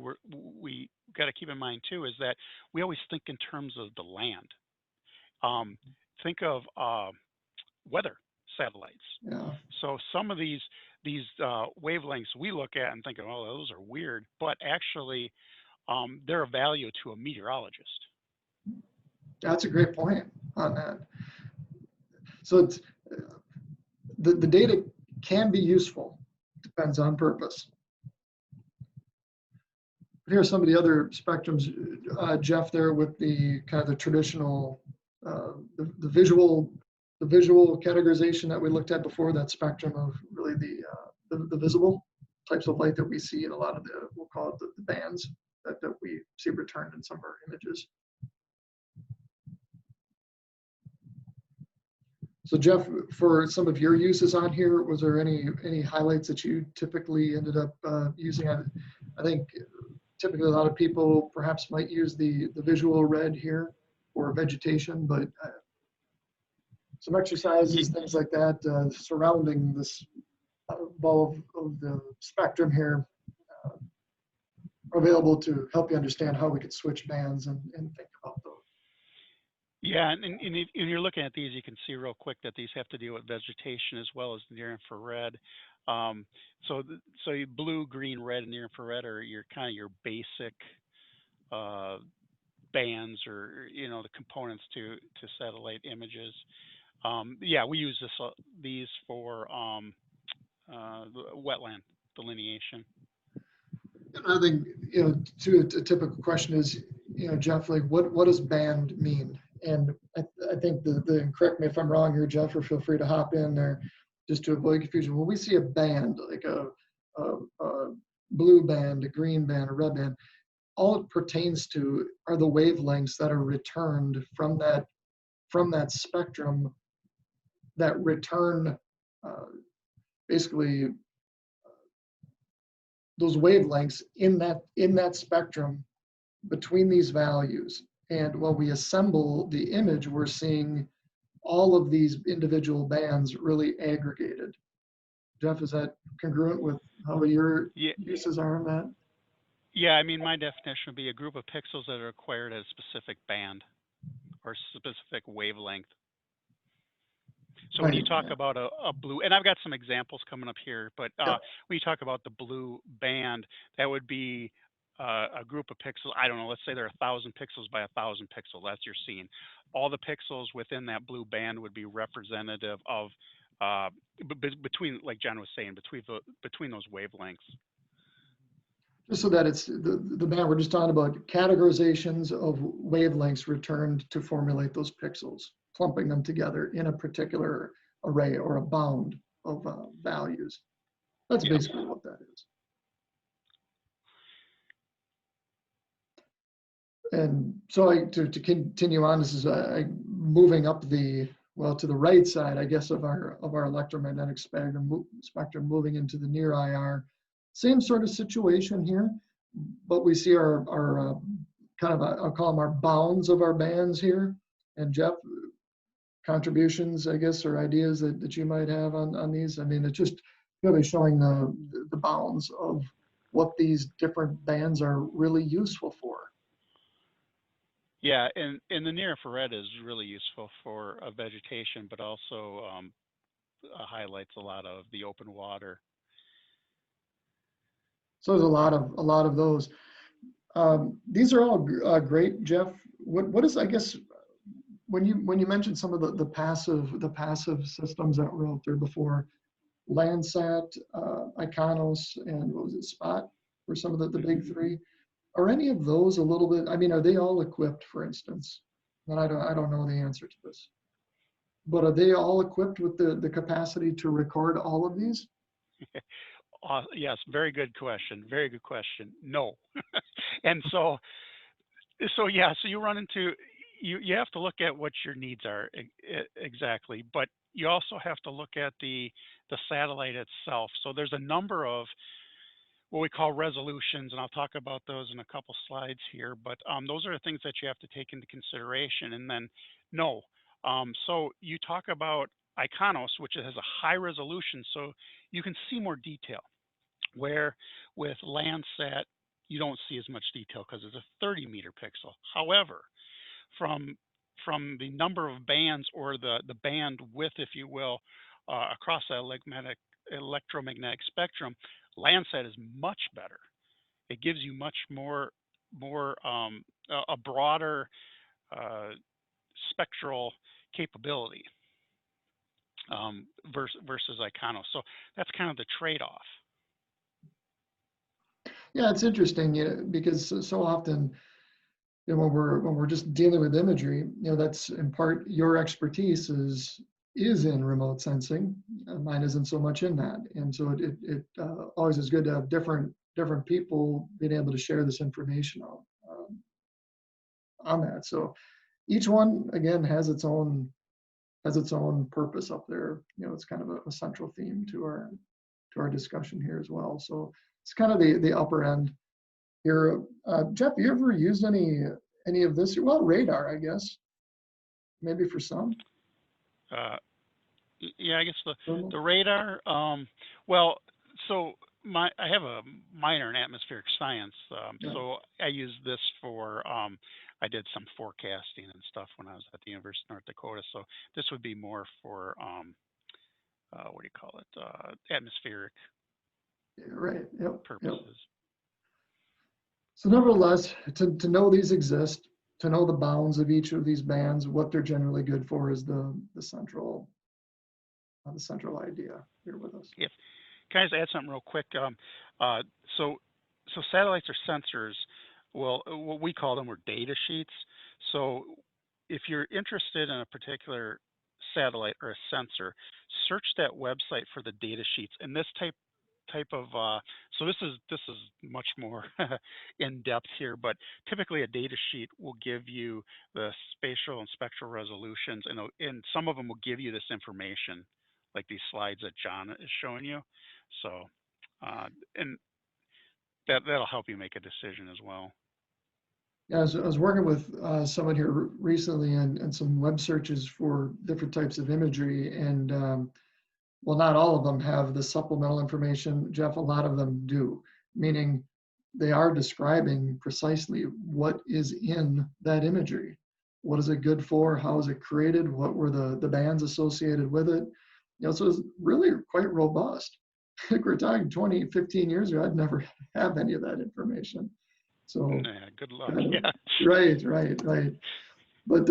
we got to keep in mind too is that we always think in terms of the land. Think of weather satellites. Yeah. So some of these wavelengths we look at and think, oh, those are weird, but actually they're of value to a meteorologist. That's a great point on that. So it's, the data can be useful, depends on purpose. Here are some of the other spectrums, Jeff, there with the kind of the traditional, the visual categorization that we looked at before, that spectrum of really the visible types of light that we see in a lot of we'll call it the bands that we see returned in some of our images. So Jeff, for some of your uses on here, was there any highlights that you typically ended up using? I think typically a lot of people perhaps might use the visual red here for vegetation, but some exercises, things like that, surrounding this ball of the spectrum here, are available to help you understand how we could switch bands and think about those. Yeah, and if you're looking at these, you can see real quick that these have to deal with vegetation as well as near infrared. Um, so blue, green, red, and near infrared are your kind of your basic uh, bands, or the components to satellite images. Yeah, we use these for the wetland delineation. And I think, to a typical question is, Jeff, like what does band mean? And I think and correct me if I'm wrong here, Jeff, or feel free to hop in there just to avoid confusion. When we see a band, like a blue band, a green band, a red band, all it pertains to are the wavelengths that are returned from that spectrum that return uh, basically those wavelengths in that spectrum between these values. And when we assemble the image, we're seeing all of these individual bands really aggregated. Jeff, is that congruent with how your Yeah, uses are in that? yeah. I mean, my definition would be a group of pixels that are acquired at a specific band or specific wavelength. So when you Right. talk Yeah. about a blue, and I've got some examples coming up here, but Yep. when you talk about the blue band, that would be a group of pixels. I don't know. Let's say they're 1,000 pixels by 1,000 pixels. That's your scene. All the pixels within that blue band would be representative of uh, between, like John was saying, between those wavelengths. Just so that it's the band, we're just talking about categorizations of wavelengths returned to formulate those pixels, clumping them together in a particular array or a bound of values. That's Yep. basically what that is. And so to continue on, this is moving up to the right side, I guess, of our electromagnetic spectrum, moving into the near IR. Same sort of situation here, but we see our kind of, I'll call them our bounds of our bands here. And Jeff, contributions, I guess, or ideas that you might have on these. I mean, it's just really showing the bounds of what these different bands are really useful for. Yeah, and the near infrared is really useful for vegetation, but also highlights a lot of the open water. So there's a lot of those. These are all great, Jeff. What is, I guess, when you mentioned some of the passive systems that were out there before, Landsat, Iconos, and what was it, Spot, were some of the big Hmm. three. Are any of those a little bit? I mean, are they all equipped, for instance? And I don't know the answer to this, but are they all equipped with the capacity to record all of these? Yes, very good question. Very good question. No, and so yeah, so you run into you have to look at what your needs are exactly, but you also have to look at the satellite itself. So there's a number of what we call resolutions, and I'll talk about those in a couple slides here. But those are the things that you have to take into consideration. And then, no. So you talk about Iconos, which has a high resolution, so you can see more detail. Where with Landsat, you don't see as much detail because it's a 30-meter pixel. However, from from the number of bands, or the band width, if you will, across that electromagnetic spectrum, Landsat is much better. It gives you much more a broader uh, spectral capability versus Iconos. So that's kind of the trade-off. Yeah, it's interesting, because so often, when we're just dealing with imagery, that's in part your expertise is in remote sensing. Mine isn't so much in that, and so it always is good to have different people being able to share this information on that. So each one again has its own purpose up there. It's kind of a central theme to our discussion here as well. So it's kind of the upper end here. Jeff, you ever used any of this? Well, radar, I guess, maybe for some. Uh, yeah, I guess Thermal. the radar. Well, so I have a minor in atmospheric science, Yeah. so I use this for. I did some forecasting and stuff when I was at the University of North Dakota. So this would be more for what do you call it? Atmospheric Yeah, right. Yep. Yep. purposes. So nevertheless, to know these exist, to know the bounds of each of these bands, what they're generally good for is the central idea here with us. If Can I just add something real quick? Uh, so satellites are sensors. Well, what we call them are data sheets. So if you're interested in a particular satellite or a sensor, search that website for the data sheets. And this type of so this is much more in depth here, but typically a data sheet will give you the spatial and spectral resolutions, and some of them will give you this information, like these slides that John is showing you. So, and that'll help you make a decision as well. Yeah, I was working with someone here recently and some web searches for different types of imagery, and well, not all of them have the supplemental information, Jeff. A lot of them do, meaning they are describing precisely what is in that imagery. What is it good for? How is it created? What were the bands associated with it? So it's really quite robust. We're talking 20, 15 years ago, I'd never have any of that information. So, Yeah, good luck. kind of, Yeah. right. But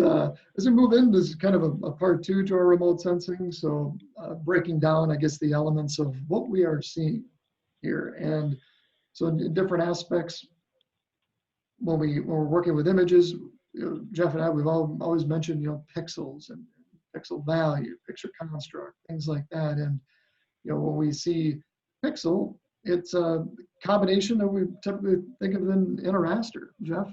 as we move into this kind of a part two to our remote sensing, so breaking down, I guess, the elements of what we are seeing here. And so in different aspects, when we're working with images, Jeff and I, we've always mentioned, pixels and pixel value, picture construct, things like that. And, when we see pixel, it's a combination that we typically think of in a raster, Jeff.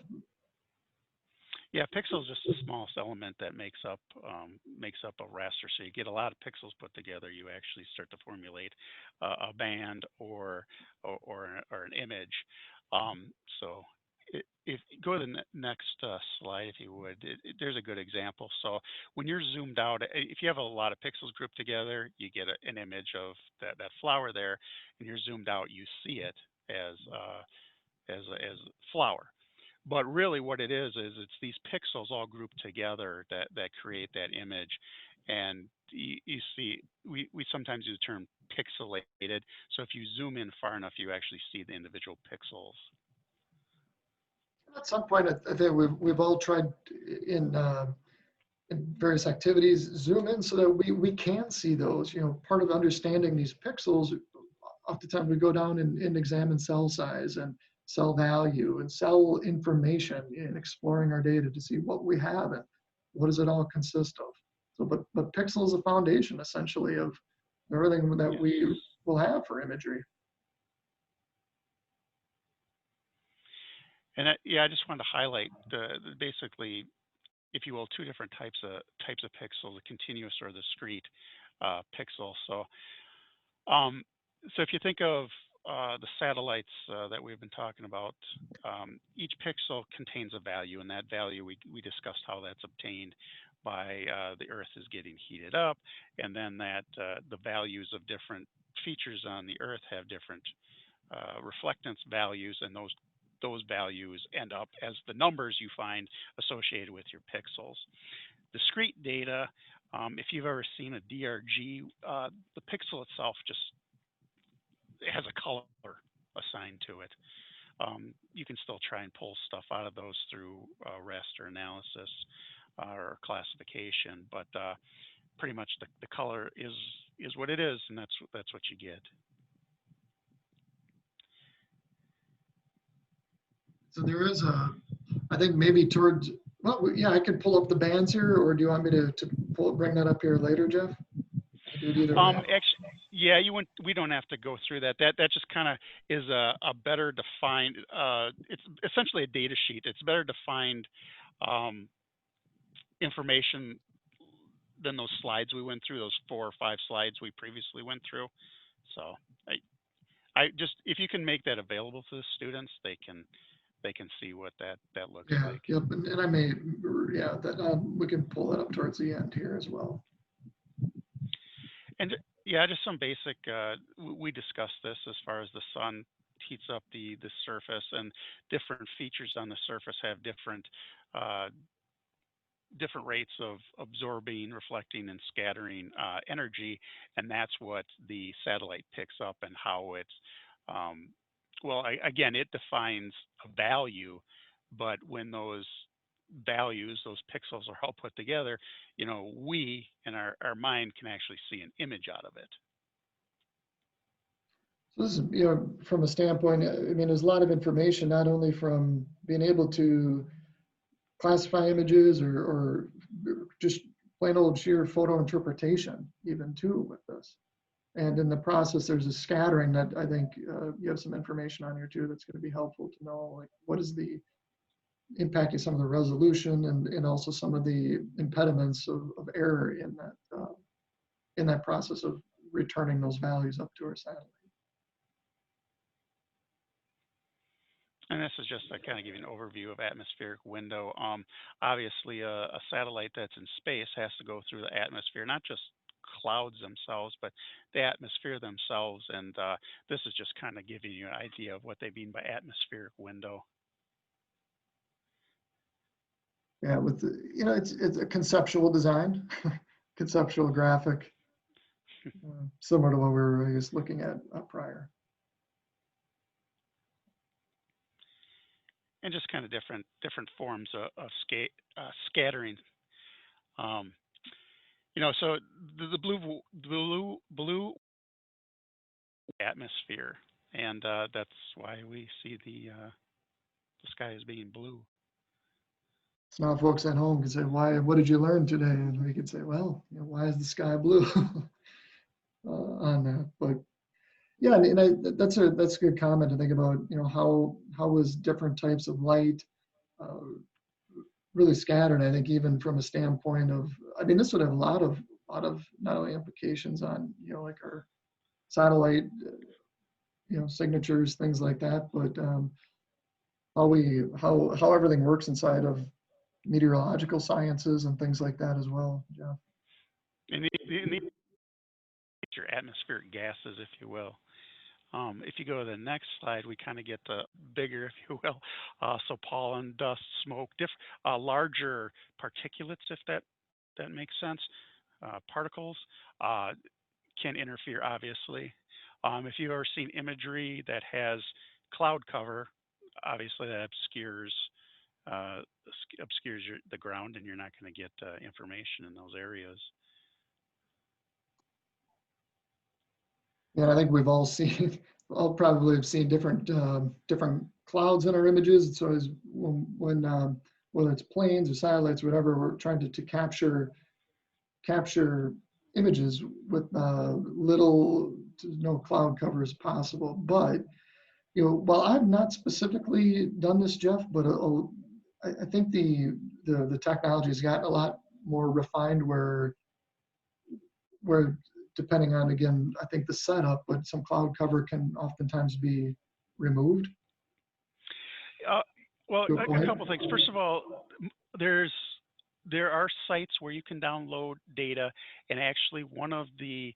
Yeah, pixel is just the smallest element that makes up a raster. So you get a lot of pixels put together. You actually start to formulate a band or an image. So if go to the next slide, if you would, there's a good example. So when you're zoomed out, if you have a lot of pixels grouped together, you get an image of that flower there, and you're zoomed out, you see it as as flower. But really, what it is it's these pixels all grouped together that create that image. And you see, we sometimes use the term pixelated. So if you zoom in far enough, you actually see the individual pixels. At some point, I think we've all tried in various activities zoom in so that we can see those. Part of understanding these pixels, oftentimes we go down and examine cell size and cell value and cell information in exploring our data to see what we have and what does it all consist of. So, but pixel is a foundation essentially of everything that Yes. we will have for imagery. And yeah, I just wanted to highlight basically, if you will, two different types of pixels: the continuous or the discrete pixel. Um, so if you think of the satellites that we've been talking about, each pixel contains a value, and that value we discussed how that's obtained by the Earth is getting heated up, and then that the values of different features on the Earth have different reflectance values, and those values end up as the numbers you find associated with your pixels. Discrete data, if you've ever seen a DRG, the pixel itself just has a color assigned to it. You can still try and pull stuff out of those through raster analysis or classification, but pretty much the color is what it is, and that's what you get. So there is I think maybe towards, well, yeah, I could pull up the bands here, or do you want me to bring that up here later, Jeff? I can do it either way. Actually, yeah, we don't have to go through that. That just kind of is a better defined. It's essentially a data sheet. It's better defined um, information than those slides we went through. Those 4 or 5 slides we previously went through. So I just, if you can make that available to the students, they can see what that looks Yeah, like. yep, and I may, yeah, that we can pull that up towards the end here as well. And yeah, just some basic. We discussed this as far as the sun heats up the surface, and different features on the surface have different uh, different rates of absorbing, reflecting, and scattering energy, and that's what the satellite picks up and how it's, um, well, again, it defines a value, but when those values, those pixels are all put together, we in our mind can actually see an image out of it. So this is, from a standpoint, I mean, there's a lot of information, not only from being able to classify images or just plain old sheer photo interpretation, even too, with this. And in the process, there's a scattering that I think you have some information on here too that's going to be helpful to know, like what is the impacting some of the resolution and also some of the impediments of error in that process of returning those values up to our satellite. And this is just to kind of give you an overview of atmospheric window. Obviously, a satellite that's in space has to go through the atmosphere, not just clouds themselves, but the atmosphere themselves. And this is just kind of giving you an idea of what they mean by atmospheric window. Yeah, with it's a conceptual design, conceptual graphic, similar to what we were, I guess, looking at prior. And just kind of different forms of scattering. So the blue atmosphere, and that's why we see the sky as being blue. So now folks at home can say, what did you learn today? And we could say, well, why is the sky blue on that? But yeah, that's a good comment to think about, how was different types of light really scattered. I think even from a standpoint of, I mean, this would have a lot of not only implications on, like our satellite, signatures, things like that, but how everything works inside of meteorological sciences and things like that as well. Yeah. And your atmospheric gases, if you will. If you go to the next slide, we kind of get the bigger, if you will. So pollen, dust, smoke, larger particulates, if that makes sense. Particles can interfere, obviously. If you've ever seen imagery that has cloud cover, obviously that obscures the ground, and you're not going to get information in those areas. Yeah, I think we've all seen, all probably have seen different clouds in our images. It's always when whether it's planes or satellites, whatever, we're trying to capture images with little to no cloud cover as possible. But while I've not specifically done this, Jeff, but I think the technology has gotten a lot more refined where depending on, again, I think the setup, but some cloud cover can oftentimes be removed. Well, a couple things. First of all, there are sites where you can download data, and actually one of the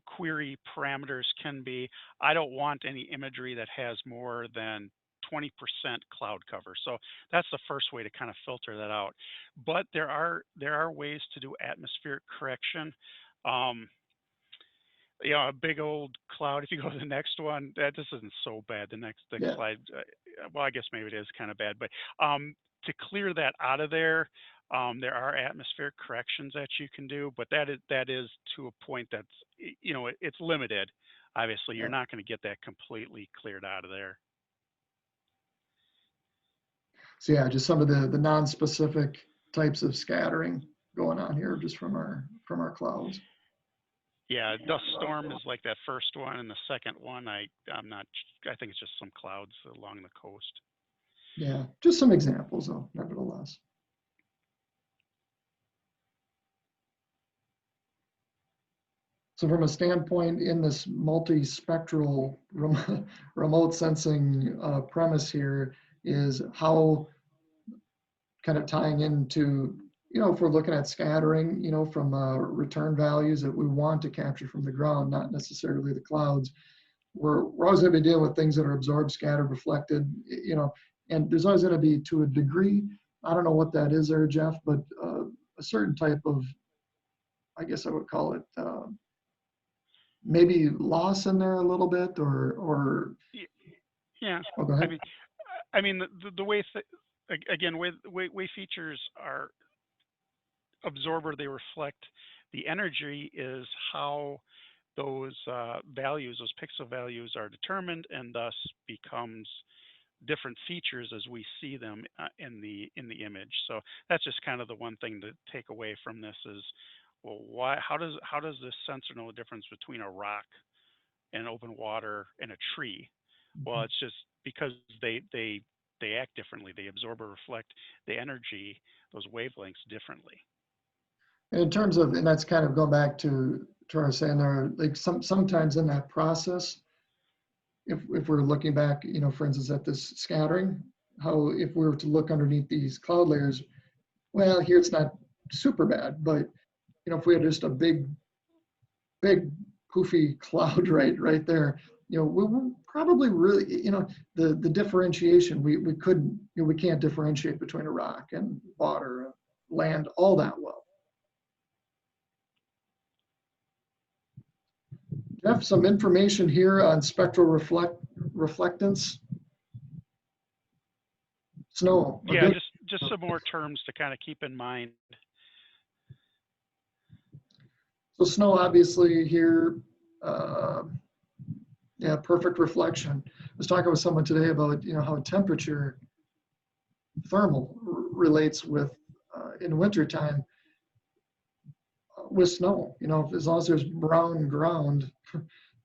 query parameters can be, I don't want any imagery that has more than 20% cloud cover. So that's the first way to kind of filter that out. But there are ways to do atmospheric correction. A big old cloud. If you go to the next one, this isn't so bad. The next slide, well, I guess maybe it is kind of bad. But to clear that out of there, there are atmospheric corrections that you can do, but that is to a point that's, it's limited. Obviously, you're not going to get that completely cleared out of there. So yeah, just some of the non-specific types of scattering going on here, just from our clouds. Yeah, dust storm is like that first one, and the second one, I think it's just some clouds along the coast. Yeah, just some examples though, nevertheless. So from a standpoint in this multispectral remote sensing premise here is how kind of tying into, if we're looking at scattering, from return values that we want to capture from the ground, not necessarily the clouds, we're always going to be dealing with things that are absorbed, scattered, reflected, and there's always going to be, to a degree, I don't know what that is there, Jeff, but a certain type of, I guess I would call it, maybe loss in there a little bit, or Y- Yeah, oh, go I ahead. mean, I mean the way again way features are absorber, they reflect the energy is how those values, those pixel values are determined, and thus becomes different features as we see them in the image. So that's just kind of the one thing to take away from this is, well, why? How does this sensor know the difference between a rock and open water and a tree? Well, it's just because they act differently. They absorb or reflect the energy, those wavelengths differently. And in terms of, and that's kind of going back to what I was saying there, like sometimes in that process, if we're looking back, for instance, at this scattering, how if we were to look underneath these cloud layers, well, here it's not super bad, but if we had just a big poofy cloud right there, we were probably really, the differentiation, we couldn't, we can't differentiate between a rock and water, land, all that well. Jeff, some information here on spectral reflectance. Snow, a Yeah, good. just some more terms to kind of keep in mind. So snow, obviously here, yeah, perfect reflection. I was talking with someone today about, how temperature, thermal relates with, in wintertime, with snow. As long as there's brown ground,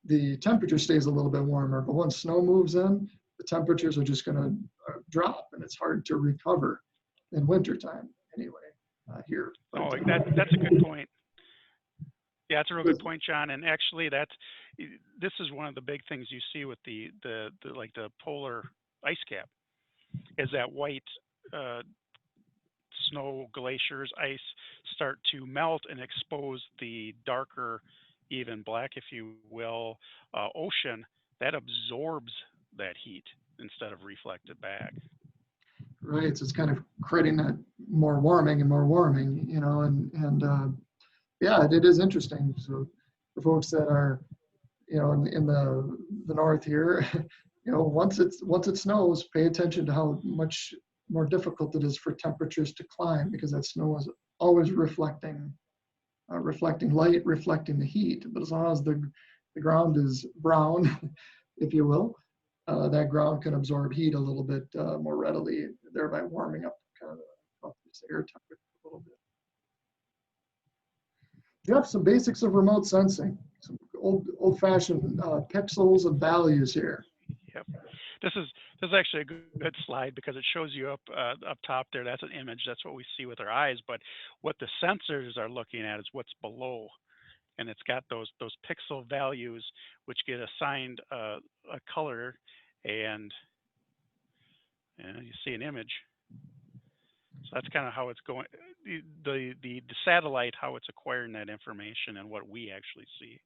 the temperature stays a little bit warmer. But once snow moves in, the temperatures are just going to drop, and it's hard to recover in wintertime anyway here. But, Oh, that's a good point. Yeah, that's a real good point, John. And actually, this is one of the big things you see with the like the polar ice cap is that white uh, snow, glaciers, ice start to melt and expose the darker, even black, if you will, ocean that absorbs that heat instead of reflect it back. right, so it's kind of creating that more warming and more warming, and yeah, it is interesting. So for folks that are, in the north here, once it snows, pay attention to how much more difficult it is for temperatures to climb, because that snow is always reflecting light, reflecting the heat. But as long as the ground is brown, if you will, that ground can absorb heat a little bit more readily, thereby warming up kind of up this air temperature a little bit. Jeff, some basics of remote sensing, some old-fashioned pixels and values here. Yep. This is actually a good slide because it shows you up top there. That's an image. That's what we see with our eyes. But what the sensors are looking at is what's below, and it's got those pixel values which get assigned a color, and you see an image. So that's kind of how it's going. The satellite, how it's acquiring that information, and what we actually see.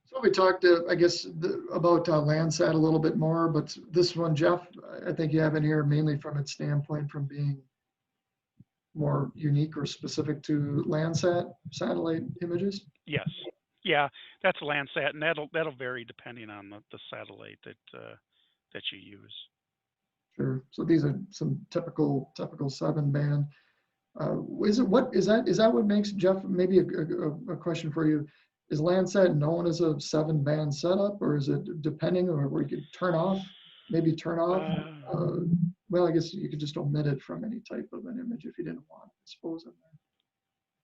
So we talked, I guess, about Landsat a little bit more, but this one, Jeff, I think you have in here mainly from its standpoint from being more unique or specific to Landsat satellite images. Yes. Yeah, that's Landsat, and that'll vary depending on the satellite that you use. Sure. So these are some typical 7 band. Is that what makes, Jeff? Maybe a question for you. Is Landsat known as a 7 band setup, or is it depending, or where you could maybe turn off? Well, I guess you could just omit it from any type of an image if you didn't want to expose it there.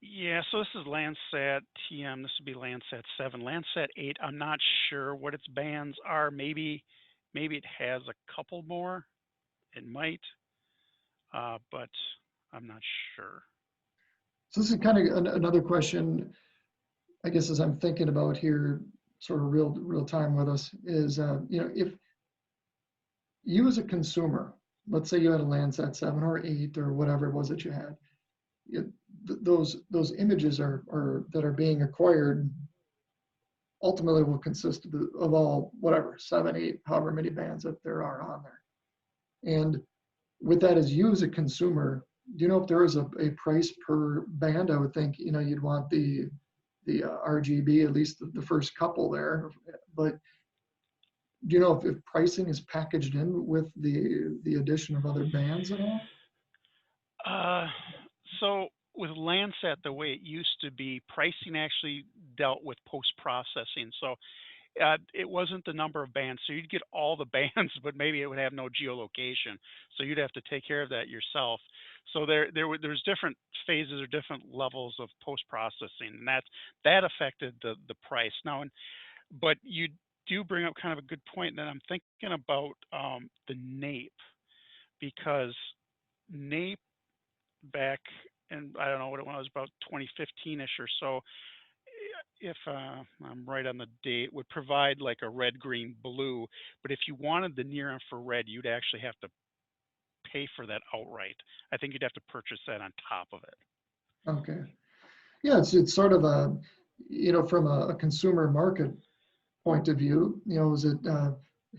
Yeah, so this is Landsat TM. This would be Landsat 7. Landsat 8, I'm not sure what its bands are. Maybe it has a couple more. It might, but I'm not sure. So this is kind of another question, I guess, as I'm thinking about here, sort of real time with us, is if you as a consumer, let's say you had a Landsat 7 or 8 or whatever it was that you had, those images that are being acquired ultimately will consist of all, whatever, 7, 8, however many bands that there are on there. And with that as you as a consumer, do you know if there is a price per band? I would think, you'd want the RGB, at least the first couple there. But do you know if pricing is packaged in with the addition of other bands at all? Uh, so with Landsat, the way it used to be, pricing actually dealt with post-processing. So it wasn't the number of bands. So you'd get all the bands, but maybe it would have no geolocation. So you'd have to take care of that yourself. So there's different phases or different levels of post-processing, and that affected the price. Now, but you do bring up kind of a good point that I'm thinking about the NAPE, because NAPE back, and I don't know what it was, about 2015-ish or so, if I'm right on the date, would provide like a red, green, blue. But if you wanted the near infrared, you'd actually have to pay for that outright. I think you'd have to purchase that on top of it. Okay. Yeah, it's sort of a, from a consumer market point of view, is it,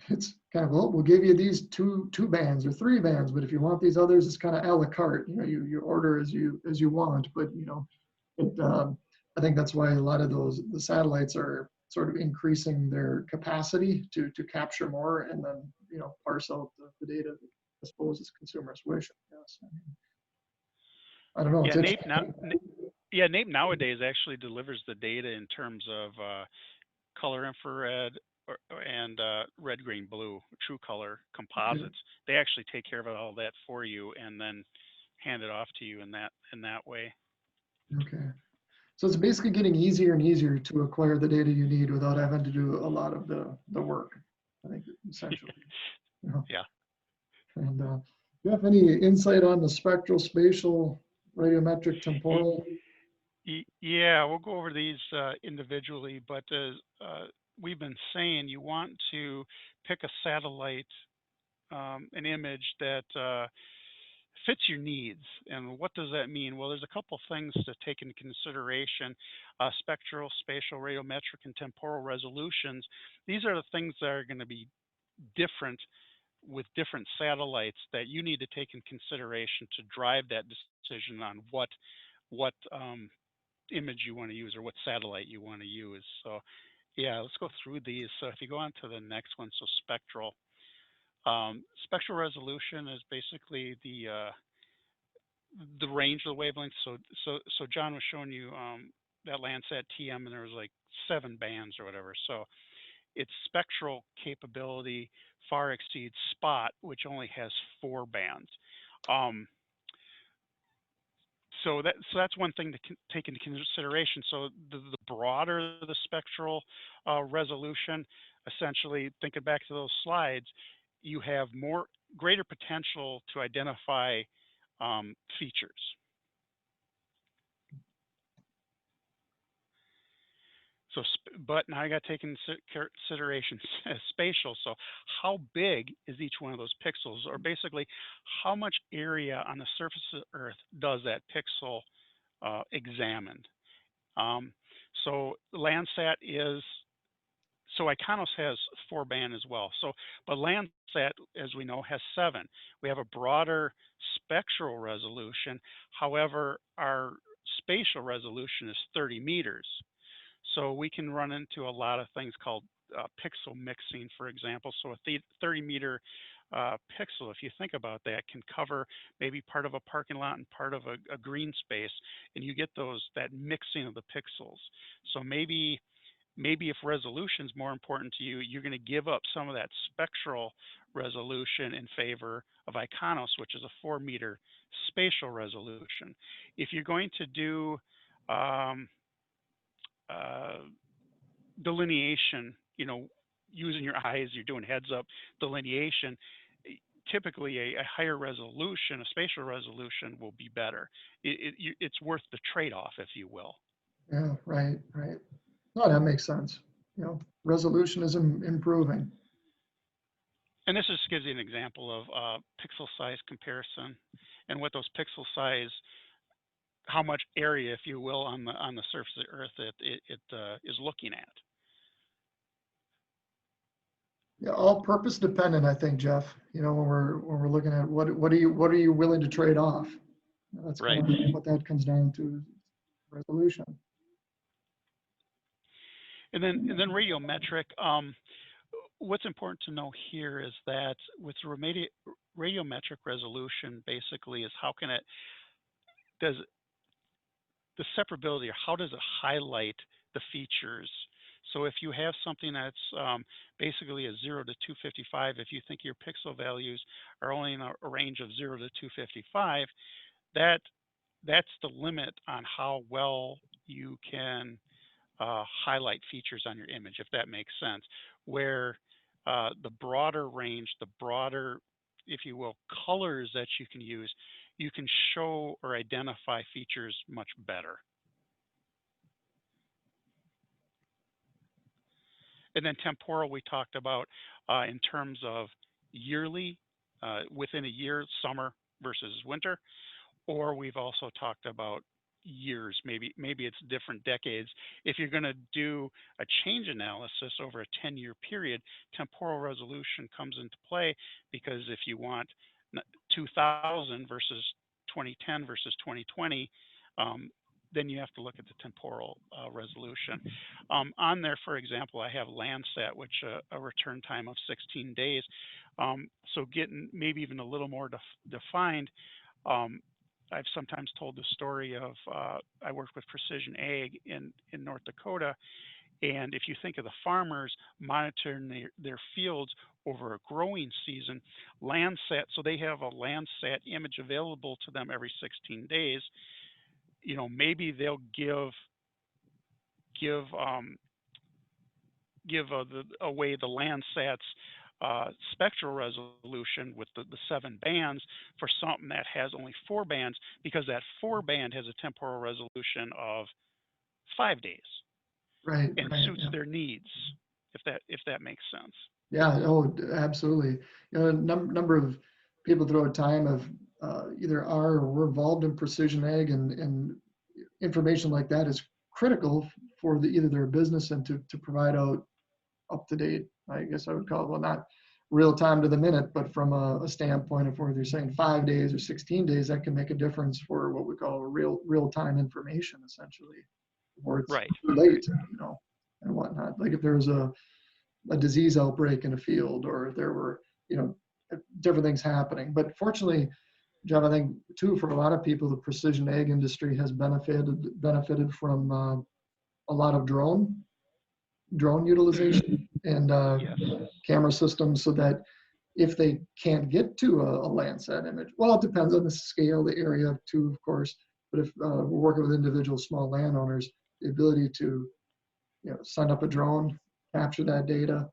it's kind of, well, we'll give you these two bands or three bands, but if you want these others, it's kind of a la carte. You order as you want. But it, I think that's why a lot of the satellites are sort of increasing their capacity to capture more, and then parse out the data, I suppose, as consumers wish. Yes, I don't know. It's Yeah, interesting. NAPE nowadays actually delivers the data in terms of color infrared and red, green, blue, true color Okay. composites. They actually take care of all that for you and then hand it off to you in that way. Okay. So it's basically getting easier and easier to acquire the data you need without having to do a lot of the work, I think, essentially. You know. Yeah. And do you have any insight on the spectral, spatial, radiometric, temporal? Yeah, we'll go over these individually, but we've been saying you want to pick a satellite, an image that fits your needs. And what does that mean? Well, there's a couple things to take into consideration. Spectral, spatial, radiometric, and temporal resolutions. These are the things that are going to be different with different satellites that you need to take in consideration to drive that decision on what image you want to use or what satellite you want to use. So yeah, let's go through these. So if you go on to the next one, so spectral. Spectral resolution is basically the range of the wavelength. So John was showing you that Landsat TM, and there was like 7 bands or whatever. So its spectral capability far exceeds SPOT, which only has 4 bands. Um, so that's one thing to take into consideration. So the broader the spectral resolution, essentially thinking back to those slides, you have greater potential to identify features. So, but now I got to take into consideration spatial. So, how big is each one of those pixels, or basically, how much area on the surface of Earth does that pixel examine? Um, so, Landsat is so Iconos has 4 band as well. So, but Landsat, as we know, has 7. We have a broader spectral resolution. However, our spatial resolution is 30 meters. So we can run into a lot of things called pixel mixing, for example. So a 30-meter pixel, if you think about that, can cover maybe part of a parking lot and part of a green space, and you get that mixing of the pixels. So maybe if resolution is more important to you, you're going to give up some of that spectral resolution in favor of Iconos, which is a 4-meter spatial resolution. If you're going to do uh, delineation, using your eyes, you're doing heads up delineation, typically a higher resolution, a spatial resolution will be better. It's worth the trade-off, if you will. Yeah, right, right. No, that makes sense. Resolution is improving. And this just gives you an example of pixel size comparison and what those pixel size, how much area, if you will, on the surface of the Earth it is looking at. Yeah, all purpose dependent, I think, Jeff. When we're looking at what are you willing to trade off? That's kind Right. of what that comes down to, resolution. And then radiometric. What's important to know here is that with radiometric resolution, basically, is how can it does the separability, or how does it highlight the features? So if you have something that's basically a 0 to 255, if you think your pixel values are only in a range of 0 to 255, that that's the limit on how well you can highlight features on your image, if that makes sense. Where the broader range, the broader, if you will, colors that you can use, you can show or identify features much better. And then temporal, we talked about in terms of yearly, within a year, summer versus winter, or we've also talked about years, maybe it's different decades. If you're going to do a change analysis over a 10-year period, temporal resolution comes into play, because if you want 2000 versus 2010 versus 2020, then you have to look at the temporal resolution. On there, for example, I have Landsat, which a return time of 16 days. So getting maybe even a little more defined. Um, I've sometimes told the story of I worked with Precision Ag in North Dakota, and if you think of the farmers monitoring their fields over a growing season, Landsat, so they have a Landsat image available to them every 16 days. Maybe they'll give away the Landsat's spectral resolution with the 7 bands for something that has only 4 bands, because that 4 band has a temporal resolution of 5 days Right, and right. suits Yeah. their needs, if that makes sense. Yeah, oh, absolutely. A number of people throughout time have either are or were involved in precision ag, and information like that is critical for either their business and to provide out up to date. I guess I would call it, well, not real time to the minute, but from a standpoint of whether you're saying 5 days or 16 days, that can make a difference for what we call real time information, essentially, or it's Right. too late, and whatnot. Like if there was a disease outbreak in a field, or if there were, you know, different things happening. But fortunately, John, I think too, for a lot of people, the precision ag industry has benefited from a lot of drone Hmm. utilization and Yes. camera systems, so that if they can't get to a Landsat image, well, it depends on the scale, the area too, of course. But if we're working with individual small landowners, the ability to, send up a drone, capture that data,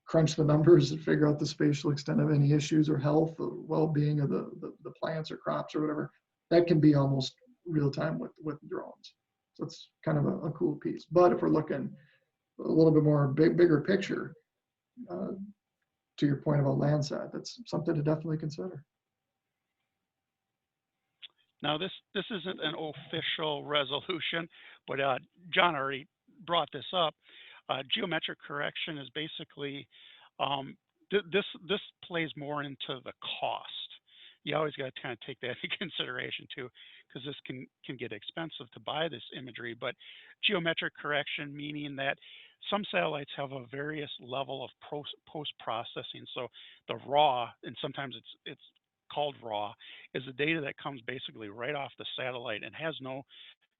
crunch the numbers and figure out the spatial extent of any issues or health or well-being of the plants or crops or whatever, that can be almost real time with drones. So it's kind of a cool piece. But if we're looking a little bit more bigger picture, uh, to your point about Landsat, that's something to definitely consider. Now, this isn't an official resolution, but John already brought this up. Geometric correction is basically this plays more into the cost. You always got to kind of take that into consideration too, because this can get expensive to buy this imagery. But geometric correction, meaning that some satellites have a various level of post processing. So the raw, and sometimes it's called raw, is the data that comes basically right off the satellite and has no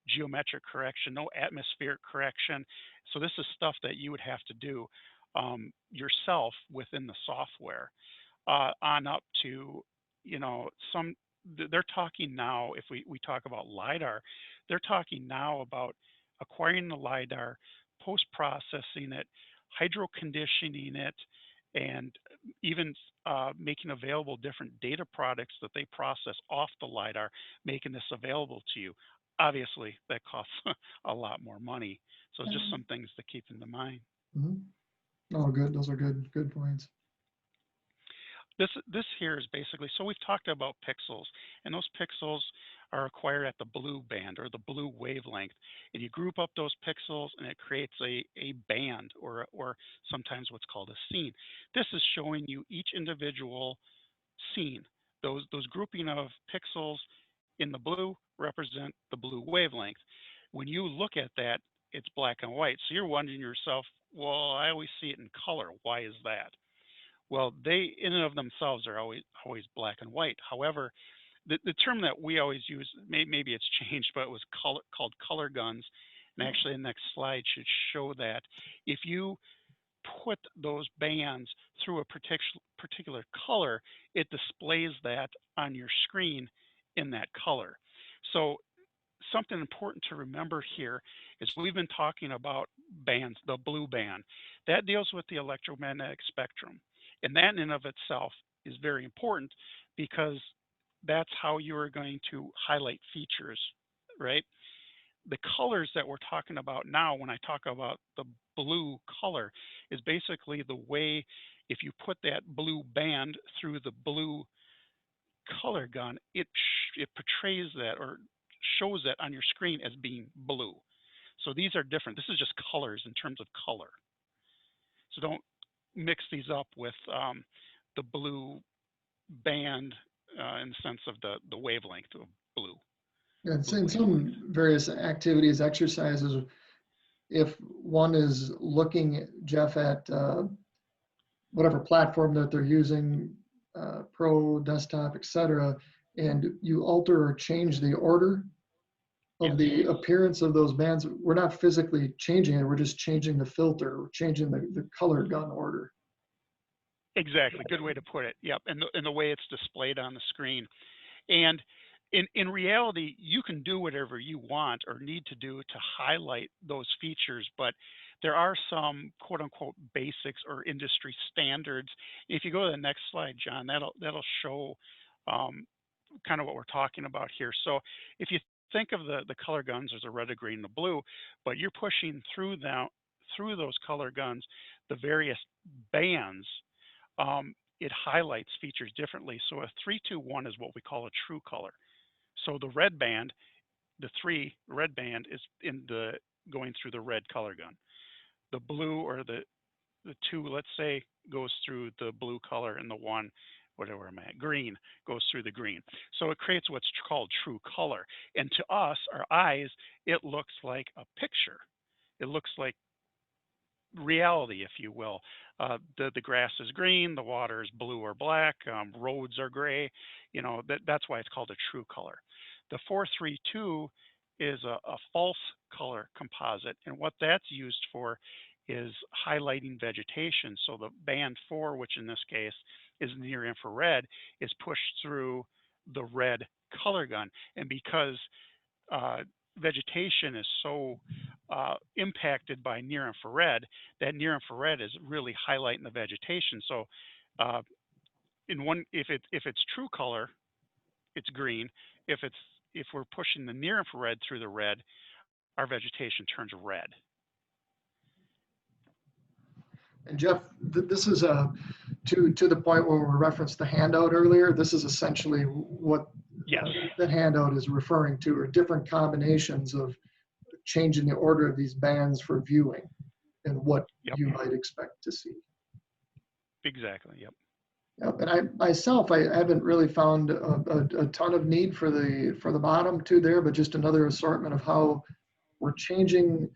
geometric correction, no atmospheric correction. So this is stuff that you would have to do yourself within the software, on up to, some. They're talking now. If we talk about lidar, they're talking now about acquiring the lidar, post processing it, hydro conditioning it, and even making available different data products that they process off the lidar, making this available to you. Obviously, that costs a lot more money. So just some things to keep in mind. Mm-hmm. Oh, good. Those are good points. This here is basically, so we've talked about pixels, and those pixels are acquired at the blue band or the blue wavelength. And you group up those pixels and it creates a band or sometimes what's called a scene. This is showing you each individual scene. Those grouping of pixels in the blue represent the blue wavelength. When you look at that, it's black and white. So you're wondering yourself, well, I always see it in color. Why is that? Well, they in and of themselves are always black and white. However, the term that we always use, maybe it's changed, but it was called color guns. And actually, the next slide should show that if you put those bands through a particular color, it displays that on your screen in that color. So something important to remember here is we've been talking about bands, the blue band. That deals with the electromagnetic spectrum. And that in and of itself is very important because that's how you are going to highlight features, right? The colors that we're talking about now, when I talk about the blue color, is basically the way if you put that blue band through the blue color gun, it portrays that or shows that on your screen as being blue. So these are different. This is just colors in terms of color. So don't mix these up with the blue band in the sense of the wavelength of blue. Yeah, it's Blue in wavelength. some various activities, exercises, if one is looking, Jeff, at whatever platform that they're using, pro, desktop, etc., and you alter or change the order of Yes. the appearance of those bands, we're not physically changing it, we're just changing the filter, we're changing the color gun order. Exactly. Good way to put it. Yep. And the way it's displayed on the screen. And in reality, you can do whatever you want or need to do to highlight those features, but there are some quote unquote basics or industry standards. If you go to the next slide, John, that'll show kind of what we're talking about here. So if you think of the color guns as a red, a green, and a blue, but you're pushing through those color guns, the various bands, it highlights features differently. So a 321 is what we call a true color. So the red band, the red band is going through the red color gun. The blue or the two, let's say, goes through the blue color, and the one, whatever I'm at, green, goes through the green. So it creates what's called true color. And to us, our eyes, it looks like a picture. It looks like reality, if you will. The grass is green, the water is blue or black, roads are gray. That's why it's called a true color. The 432 is a false color composite, and what that's used for is highlighting vegetation. So the band 4, which in this case is near infrared, is pushed through the red color gun. And because vegetation is so impacted by near infrared, that near infrared is really highlighting the vegetation. So uh, if it's true color, it's green. If we're pushing the near infrared through the red, our vegetation turns red. And Jeff, this is to the point where we referenced the handout earlier. This is essentially what Yes. that handout is referring to, or different combinations of changing the order of these bands for viewing and what Yep. you might expect to see. Exactly. Yep. Yep. And I myself, I haven't really found a ton of need for the bottom two there, but just another assortment of how we're changing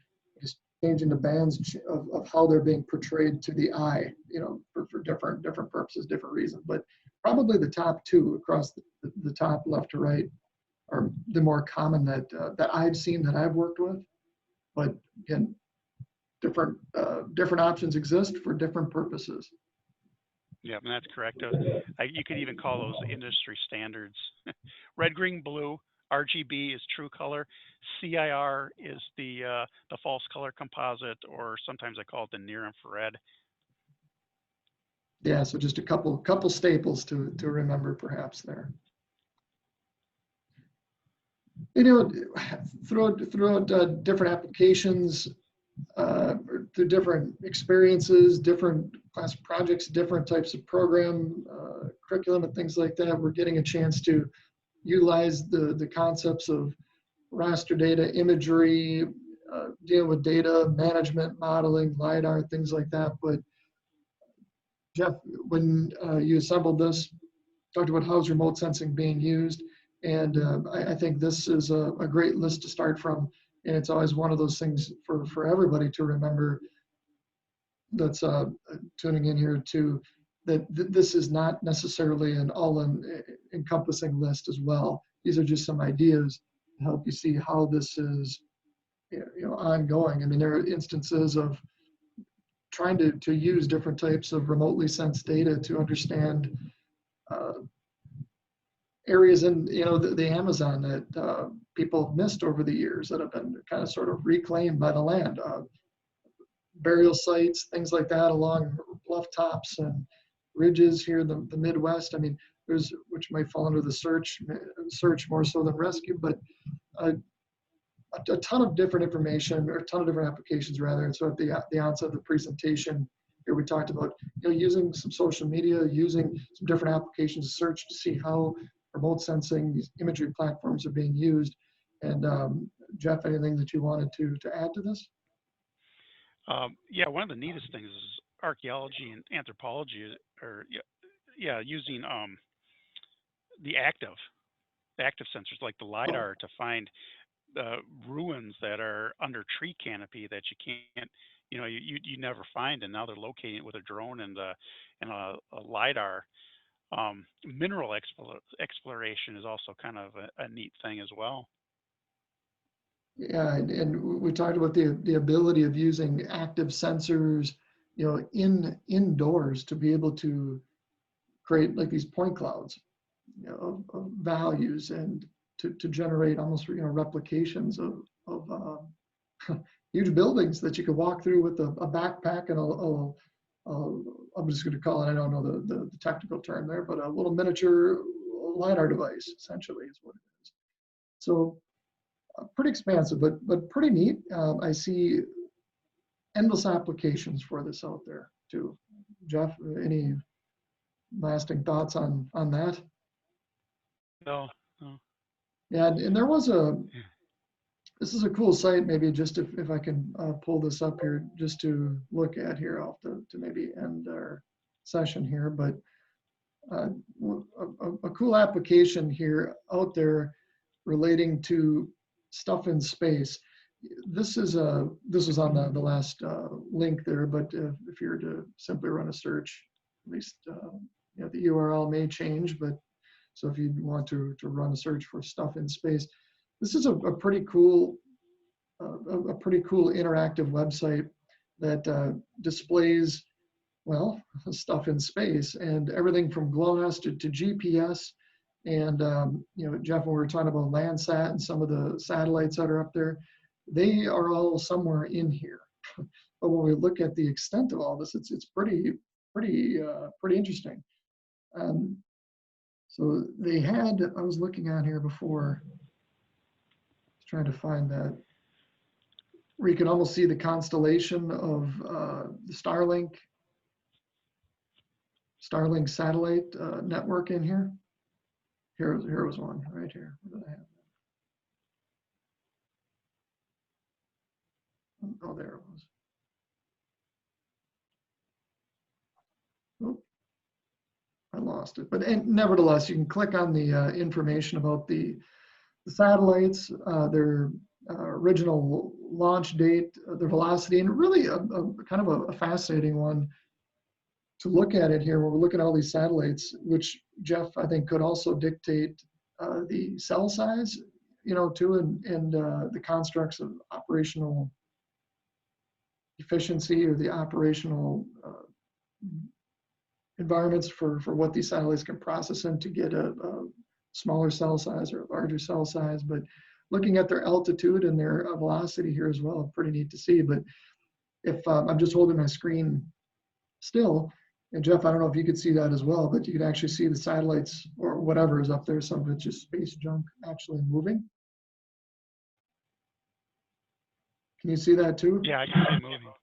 the bands of how they're being portrayed to the eye, for different purposes, different reasons. But probably the top two across the top left to right are the more common that I've seen, that I've worked with. But again, different options exist for different purposes. Yeah, and that's correct. You could even call those industry standards. Red, green, blue. RGB is true color. CIR is the false color composite, or sometimes I call it the near infrared. Yeah, so just a couple staples to remember perhaps there. Throughout different applications, through different experiences, different class projects, different types of program, curriculum and things like that. We're getting a chance to utilize the concepts of raster data, imagery, deal with data management, modeling, LiDAR, things like that. But Jeff, when you assembled this, talked about how's remote sensing being used. And I think this is a great list to start from. And it's always one of those things for everybody to remember that's tuning in here too, that this is not necessarily an all-encompassing list as well. These are just some ideas to help you see how this is ongoing. I mean, there are instances of trying to use different types of remotely sensed data to understand areas in the Amazon that people have missed over the years that have been kind of sort of reclaimed by the land. Burial sites, things like that along bluff tops and ridges here in the Midwest. I mean, there's, which might fall under the search more so than rescue, but a ton of different information, or a ton of different applications rather. And so at the onset of the presentation here, we talked about using some social media, using some different applications to search to see how remote sensing, these imagery platforms are being used. And Jeff, anything that you wanted to add to this? Yeah, one of the neatest things is archaeology and anthropology are using the active sensors like the LiDAR to find ruins that are under tree canopy that you can't, you never find, and now they're locating it with a drone and a LiDAR. Mineral exploration is also kind of a neat thing as well. Yeah, and we talked about the ability of using active sensors, indoors to be able to create like these point clouds, of values, and to generate almost replications of huge buildings that you could walk through with a backpack and I'm just going to call it, I don't know the technical term there, but a little miniature LiDAR device essentially is what it is. So pretty expansive, but pretty neat. I see endless applications for this out there too. Jeff, any lasting thoughts on that? No. Yeah, and there was this is a cool site, maybe just if I can pull this up here just to look at here. I'll have to maybe end our session here, but a cool application here out there relating to stuff in space. This was on the last link there, but if you were to simply run a search, at least the URL may change, but so if you want to run a search for stuff in space, this is a pretty cool interactive website that displays, well, stuff in space, and everything from GLONASS to GPS. And Jeff, when we were talking about Landsat and some of the satellites that are up there, they are all somewhere in here. But when we look at the extent of all this, it's pretty interesting. So they had, I was looking at here before, trying to find that, where you can almost see the constellation of the Starlink satellite network in here. Here was one right here. What did I have? Oh, there it was. Oh, I lost it. But nevertheless, you can click on the information about the satellites, their original launch date, their velocity, and really a kind of a fascinating one to look at it here. When we're looking at all these satellites, which Jeff, I think, could also dictate the cell size, too, and the constructs of operational efficiency, or the operational environments for what these satellites can process in to get a smaller cell size or a larger cell size. But looking at their altitude and their velocity here as well, pretty neat to see. But if I'm just holding my screen still, and Jeff, I don't know if you could see that as well, but you can actually see the satellites or whatever is up there. Some of it's just space junk actually moving. Can you see that too? Yeah, I can see it moving.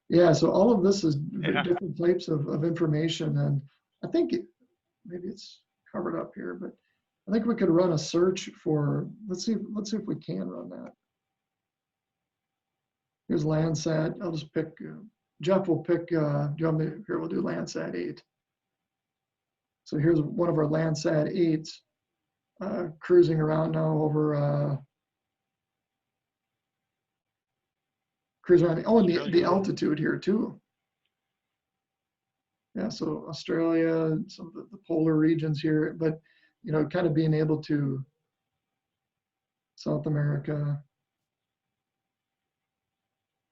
Yeah, so all of this is Yeah. different types of information, and I think maybe it's covered up here, but I think we could run a search for, let's see if we can run that. Here's Landsat. I'll just pick, Jeff will pick, do you want me, here we'll do Landsat 8. So here's one of our Landsat 8s cruising around now over, cruising around, oh, and the altitude here too. Yeah, so Australia, some of the polar regions here, but, you know, kind of being able to, South America.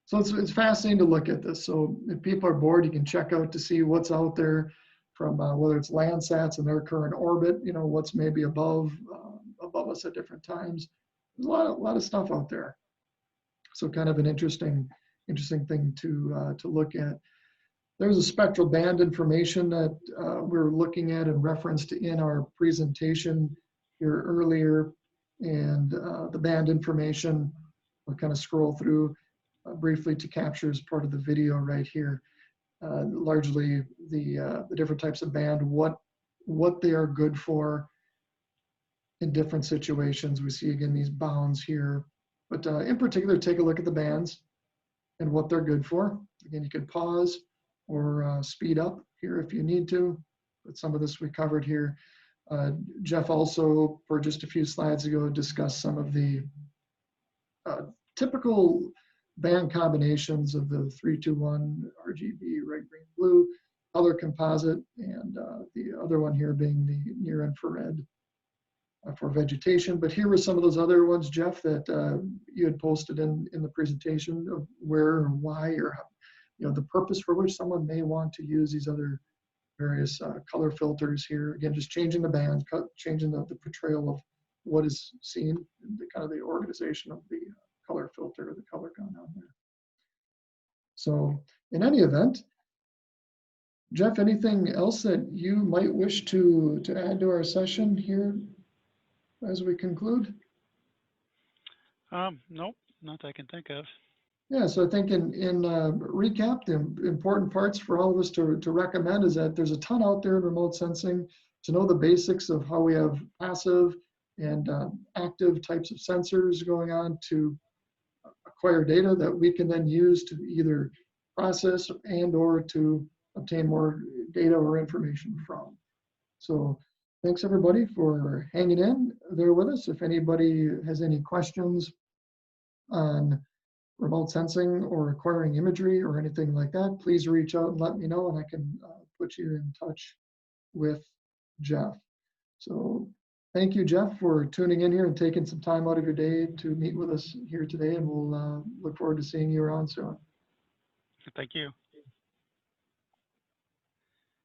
So it's fascinating to look at this. So if people are bored, you can check out to see what's out there from whether it's Landsats in their current orbit, you know, what's maybe above us at different times. There's a lot of stuff out there. So kind of an interesting thing to look at. There's a spectral band information that we're looking at and referenced in our presentation here earlier. And the band information, we'll kind of scroll through briefly to capture as part of the video right here. Largely the different types of band, what they are good for in different situations. We see again these bounds here, but in particular, take a look at the bands and what they're good for. Again, you can pause or speed up here if you need to, but some of this we covered here. Jeff also, for just a few slides ago, discussed some of the typical band combinations of the 321 RGB, red, green, blue, color composite, and the other one here being the near infrared for vegetation. But here were some of those other ones, Jeff, that you had posted in the presentation of where or why or how, you know, the purpose for which someone may want to use these other various color filters here. Again, just changing the band, changing the portrayal of what is seen, and the kind of the organization of the color filter, the color gun on there. So in any event, Jeff, anything else that you might wish to add to our session here as we conclude? Nope, not that I can think of. Yeah, so I think in recap, the important parts for all of us to recommend is that there's a ton out there in remote sensing. To know the basics of how we have passive and active types of sensors going on to acquire data that we can then use to either process and or to obtain more data or information from. So thanks everybody for hanging in there with us. If anybody has any questions on remote sensing or acquiring imagery or anything like that, please reach out and let me know, and I can put you in touch with Jeff. So thank you, Jeff, for tuning in here and taking some time out of your day to meet with us here today, and we'll look forward to seeing you around soon. Thank you.